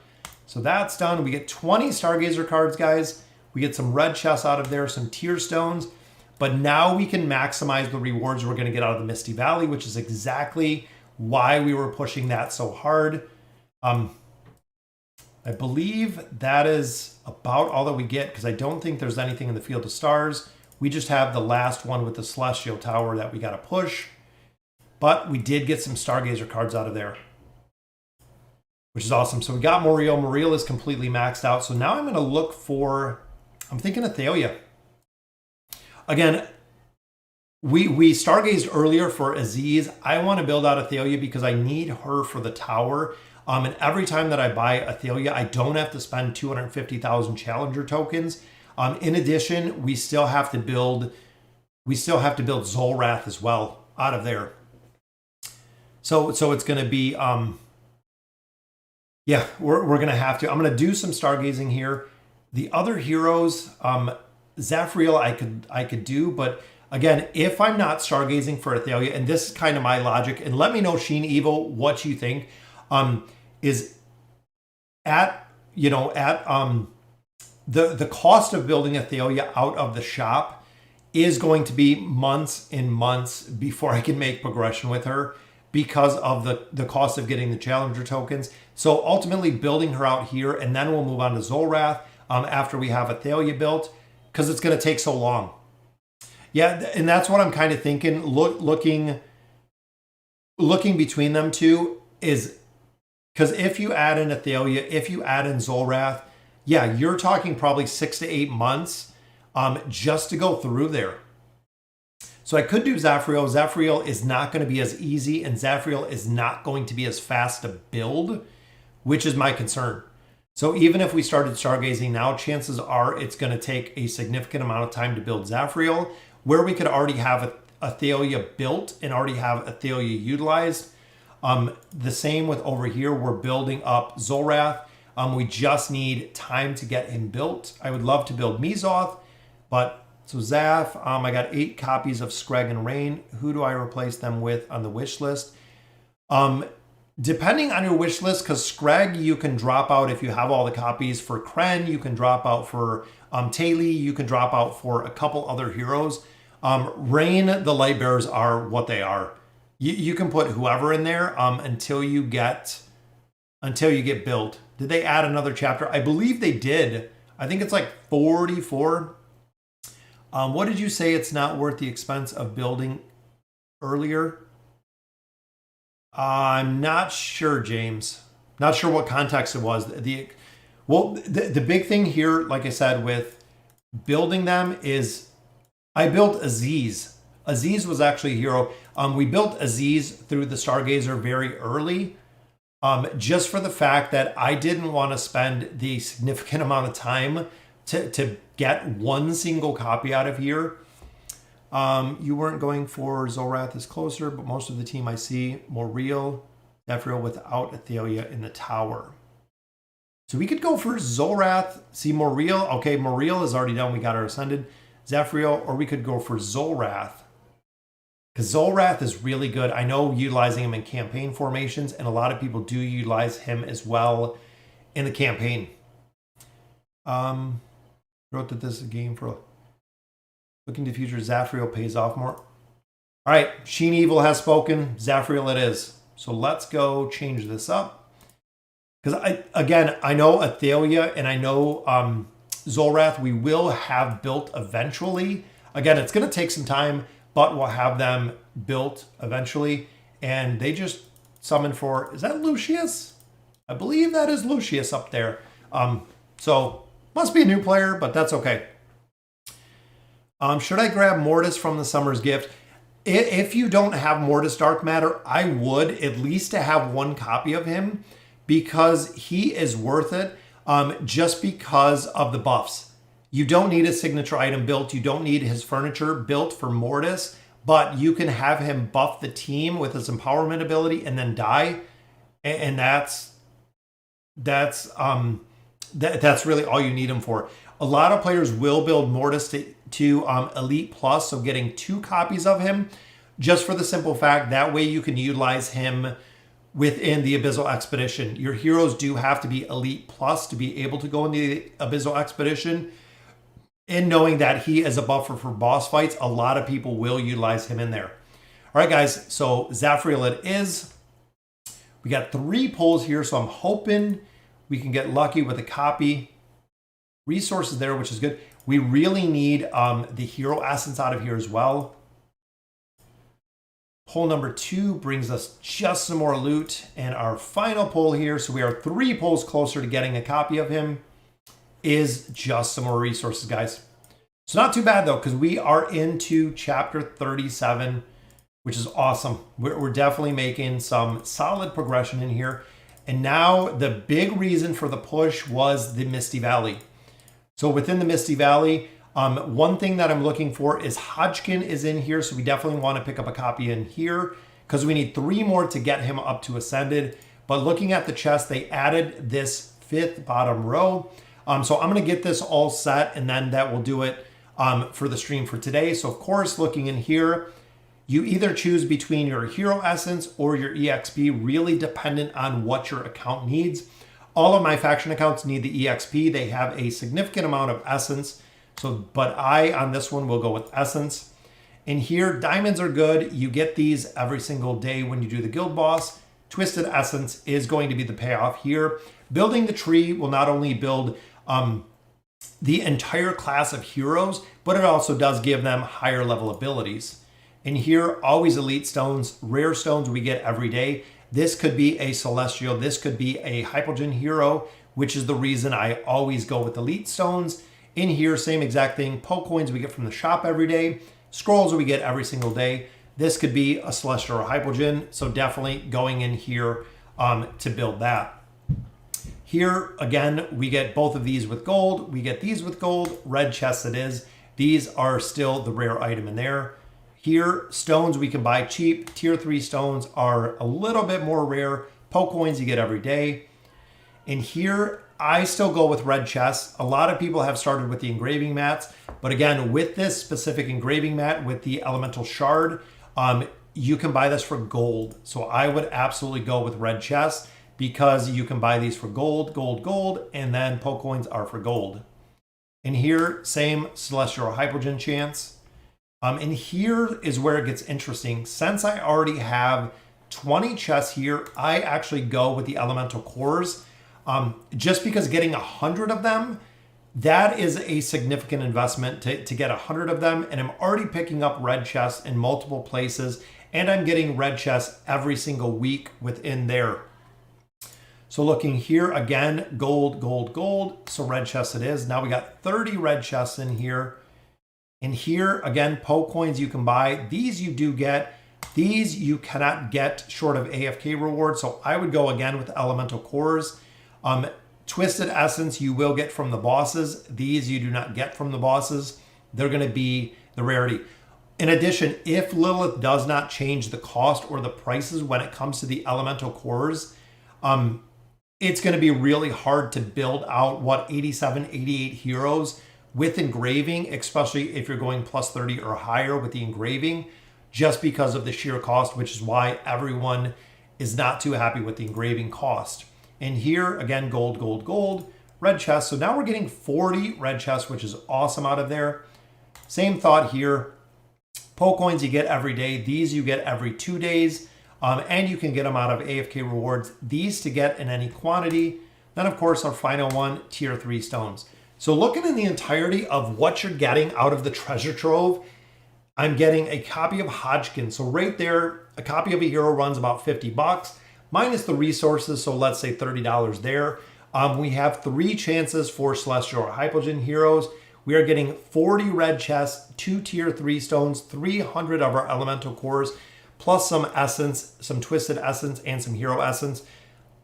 [SPEAKER 1] So that's done. We get 20 Stargazer cards, guys. We get some red chests out of there, some tier stones. But now we can maximize the rewards we're going to get out of the Misty Valley, which is exactly why we were pushing that so hard. I believe that is about all that we get, because I don't think there's anything in the Field of Stars. We just have the last one with the Celestial Tower that we got to push. But we did get some Stargazer cards out of there, which is awesome. So we got Muriel. Muriel is completely maxed out. So now I'm going to look for, I'm thinking Athalia. Again, we stargazed earlier for Aziz. I want to build out Athalia because I need her for the tower. And every time that I buy Athalia, I don't have to spend 250,000 Challenger tokens. In addition, we still have to build Zolrath as well out of there. So it's going to be, yeah, we're going to have to. I'm going to do some stargazing here. The other heroes, Zafriel, I could do, but again, if I'm not stargazing for Athalia, and this is kind of my logic, and let me know, Sheen Evil, what you think, is at the cost of building Athalia out of the shop is going to be months and months before I can make progression with her because of the cost of getting the Challenger tokens. So ultimately building her out here, and then we'll move on to Zolrath after we have Athalia built, because it's going to take so long. Yeah, and that's what I'm kind of thinking. Looking between them two is, because if you add in Athalia, if you add in Zolrath, yeah, you're talking probably 6 to 8 months just to go through there. So I could do Zafriel. Zafriel is not going to be as easy, and Zafriel is not going to be as fast to build, which is my concern. So even if we started stargazing now, chances are it's going to take a significant amount of time to build Zafriel, where we could already have Athalia built and already have Athalia utilized. The same with over here, we're building up Zolrath. We just need time to get him built. I would love to build Mizoth, but so Zaf, I got 8 copies of Scrag and Rain. Who do I replace them with on the wish list? Depending on your wish list, because Scrag you can drop out if you have all the copies. For Kren, you can drop out for Taylee, you can drop out for a couple other heroes. Rain, the Light Bearers are what they are. You can put whoever in there until you get built. Did they add another chapter? I believe they did. I think it's like 44. What did you say? It's not worth the expense of building earlier? I'm not sure, James. Not sure what context it was. The big thing here, like I said, with building them is I built Aziz. Aziz was actually a hero. We built Aziz through the Stargazer very early, just for the fact that I didn't want to spend the significant amount of time to get one single copy out of here. You weren't going for Zolrath is closer, but most of the team I see more real, Zafriel without Athalia in the tower. So we could go for Zolrath, see Muriel. Okay, Muriel is already done. We got her ascended. Zafriel, or we could go for Zolrath, because Zolrath is really good. I know utilizing him in campaign formations, and a lot of people do utilize him as well in the campaign. Wrote that this is a game for looking to the future. Zafriel pays off more. All right, Sheen Evil has spoken. Zafriel it is. So let's go change this up. Because I know Athalia and I know Zolrath we will have built eventually. Again, it's going to take some time, but we'll have them built eventually. And they just summoned for, is that Lucius? I believe that is Lucius up there. So must be a new player, but that's okay. Should I grab Mortis from the Summer's Gift? If you don't have Mortis Dark Matter, I would at least to have one copy of him because he is worth it just because of the buffs. You don't need a signature item built. You don't need his furniture built for Mortis, but you can have him buff the team with his empowerment ability and then die. And that's really all you need him for. A lot of players will build Mortis to Elite Plus, so getting 2 copies of him, just for the simple fact that way you can utilize him within the Abyssal Expedition. Your heroes do have to be Elite Plus to be able to go in the Abyssal Expedition. And knowing that he is a buffer for boss fights, a lot of people will utilize him in there. All right, guys, so Zafriel it is. We got 3 pulls here, so I'm hoping we can get lucky with a copy. Resources there, which is good. We really need the hero essence out of here as well. Pull number 2 brings us just some more loot. And our final pull here, so we are 3 pulls closer to getting a copy of him, is just some more resources, guys. So not too bad though, because we are into chapter 37, which is awesome. We're definitely making some solid progression in here. And now the big reason for the push was the Misty Valley. So within the Misty Valley, one thing that I'm looking for is Hodgkin is in here. So we definitely want to pick up a copy in here because we need 3 more to get him up to Ascended. But looking at the chest, they added this 5th bottom row. So I'm going to get this all set and then that will do it for the stream for today. So of course, looking in here, you either choose between your hero essence or your EXP, really dependent on what your account needs. All of my faction accounts need the EXP. They have a significant amount of essence. So, but I, on this one, will go with essence. And here, diamonds are good. You get these every single day when you do the guild boss. Twisted essence is going to be the payoff here. Building the tree will not only build the entire class of heroes, but it also does give them higher level abilities. And here, always elite stones, rare stones we get every day. This could be a Celestial, this could be a Hypogean hero, which is the reason I always go with elite stones. In here, same exact thing, Poke coins we get from the shop every day, scrolls we get every single day. This could be a Celestial or Hypogean, so definitely going in here to build that. Here, again, we get both of these with gold, we get these with gold, red chests it is. These are still the rare item in there. Here, stones we can buy cheap. Tier 3 stones are a little bit more rare. Poke coins you get every day. And here, I still go with red chests. A lot of people have started with the engraving mats. But again, with this specific engraving mat, with the elemental shard, you can buy this for gold. So I would absolutely go with red chests because you can buy these for gold, gold, gold, and then poke coins are for gold. And here, same Celestial or Hypogean chance. And here is where it gets interesting. Since I already have 20 chests here, I actually go with the elemental cores. Just because getting 100 of them, that is a significant investment to get 100 of them. And I'm already picking up red chests in multiple places. And I'm getting red chests every single week within there. So looking here again, gold, gold, gold. So red chests it is. Now we got 30 red chests in here. And here, again, poke coins you can buy. These you do get. These you cannot get short of AFK reward. So I would go again with elemental cores. Twisted essence you will get from the bosses. These you do not get from the bosses. They're going to be the rarity. In addition, if Lilith does not change the cost or the prices when it comes to the elemental cores, it's going to be really hard to build out, 87, 88 heroes with engraving, especially if you're going plus 30 or higher with the engraving, just because of the sheer cost, which is why everyone is not too happy with the engraving cost. And here, again, gold, gold, gold, red chest. So now we're getting 40 red chests, which is awesome out of there. Same thought here. Poke coins you get every day. These you get every 2 days. And you can get them out of AFK rewards. These to get in any quantity. Then, of course, our final one, tier 3 stones. So looking in the entirety of what you're getting out of the treasure trove, I'm getting a copy of Hodgkin. So right there, a copy of a hero runs about 50 bucks, minus the resources, so let's say $30 there. We have 3 chances for Celestial or Hypogean heroes. We are getting 40 red chests, 2 tier 3 stones, 300 of our elemental cores, plus some essence, some twisted essence, and some hero essence.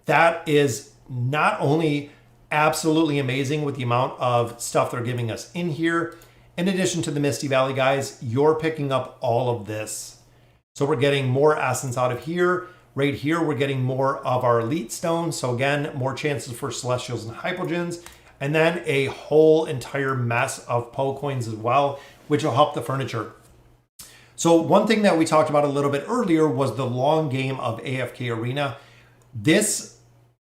[SPEAKER 1] That is not only absolutely amazing with the amount of stuff they're giving us in here, in addition to the Misty Valley guys, you're picking up all of this. So we're getting more essence out of here. Right here, we're getting more of our elite stones. So again, more chances for Celestials and Hypogeans. And then a whole entire mess of Poe coins as well, which will help the furniture. So one thing that we talked about a little bit earlier was the long game of AFK Arena. This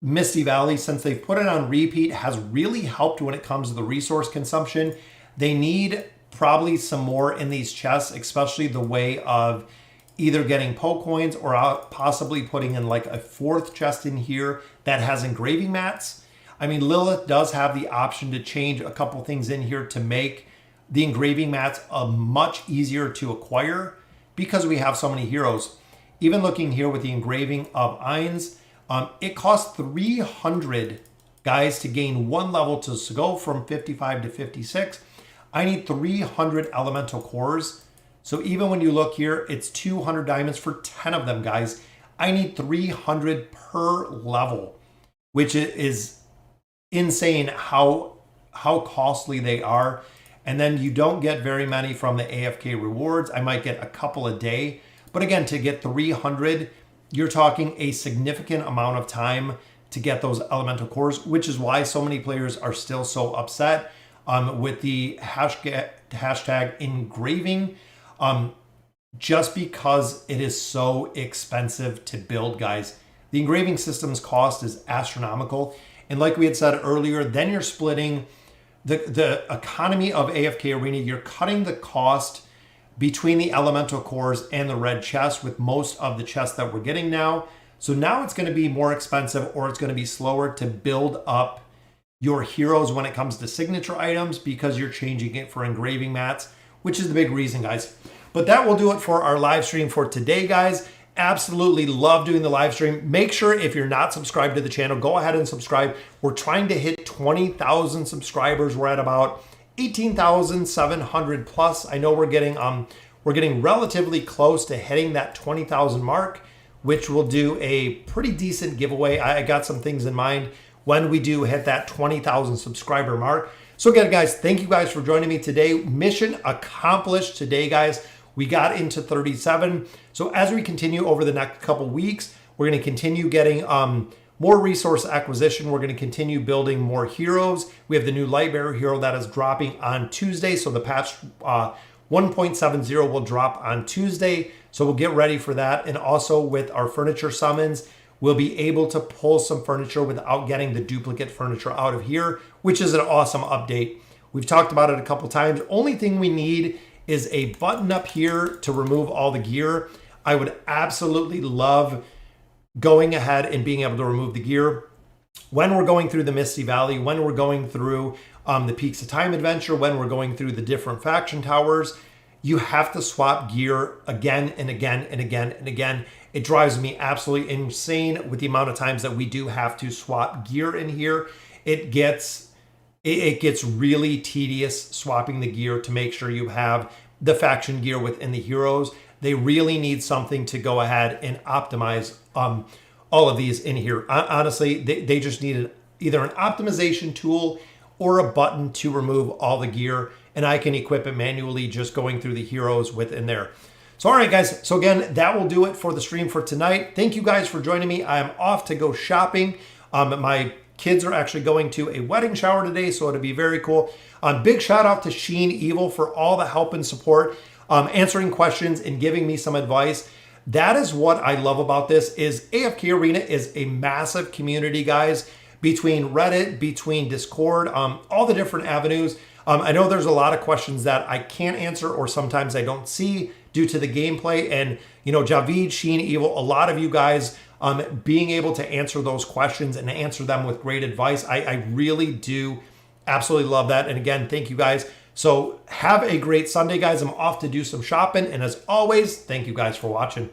[SPEAKER 1] Misty Valley, since they've put it on repeat, has really helped when it comes to the resource consumption. They need probably some more in these chests, especially the way of either getting Poe coins or possibly putting in like a 4th chest in here that has engraving mats. I mean, Lilith does have the option to change a couple things in here to make the engraving mats much easier to acquire because we have so many heroes. Even looking here with the engraving of Ainz, it costs 300 guys to gain 1 level to go from 55 to 56. I need 300 elemental cores. So even when you look here, it's 200 diamonds for 10 of them, guys. I need 300 per level, which is insane how costly they are. And then you don't get very many from the AFK rewards. I might get a couple a day. But again, to get 300, you're talking a significant amount of time to get those elemental cores, which is why so many players are still so upset with the hashtag engraving. Just because it is so expensive to build, guys. The engraving system's cost is astronomical. And like we had said earlier, then you're splitting the economy of AFK Arena. You're cutting the cost between the elemental cores and the red chest with most of the chests that we're getting now. So now it's going to be more expensive, or it's going to be slower to build up your heroes when it comes to signature items because you're changing it for engraving mats, which is the big reason, guys. But that will do it for our live stream for today, guys. Absolutely love doing the live stream. Make sure if you're not subscribed to the channel, go ahead and subscribe. We're trying to hit 20,000 subscribers. We're at about 18,700 plus. I know we're getting relatively close to hitting that 20,000 mark, which will do a pretty decent giveaway. I got some things in mind when we do hit that 20,000 subscriber mark. So again, guys, thank you guys for joining me today. Mission accomplished today, guys. We got into 37. So as we continue over the next couple weeks, we're going to continue getting more resource acquisition. We're going to continue building more heroes. We have the new Lightbearer hero that is dropping on Tuesday. So the patch 1.70 will drop on Tuesday. So we'll get ready for that. And also with our furniture summons, we'll be able to pull some furniture without getting the duplicate furniture out of here, which is an awesome update. We've talked about it a couple times. Only thing we need is a button up here to remove all the gear. I would absolutely love going ahead and being able to remove the gear when we're going through the Misty Valley, when we're going through the Peaks of Time adventure, when we're going through the different faction towers. You have to swap gear again and again and again and again. It drives me absolutely insane with the amount of times that we do have to swap gear in here. It gets really tedious swapping the gear to make sure you have the faction gear within the heroes. They really need something to go ahead and optimize all of these in here. Honestly, they just needed either an optimization tool or a button to remove all the gear, and I can equip it manually just going through the heroes within there. So all right, guys. So again, that will do it for the stream for tonight. Thank you guys for joining me. I am off to go shopping. My kids are actually going to a wedding shower today, so it'll be very cool. Big shout out to Sheen Evil for all the help and support, answering questions and giving me some advice. That is what I love about this is AFK Arena is a massive community, guys, between Reddit, between Discord, all the different avenues. I know there's a lot of questions that I can't answer or sometimes I don't see due to the gameplay. And, you know, Javid, Sheen Evil, a lot of you guys being able to answer those questions and answer them with great advice. I really do Absolutely love that. And again, thank you guys. So have a great Sunday, guys. I'm off to do some shopping. And as always, thank you guys for watching.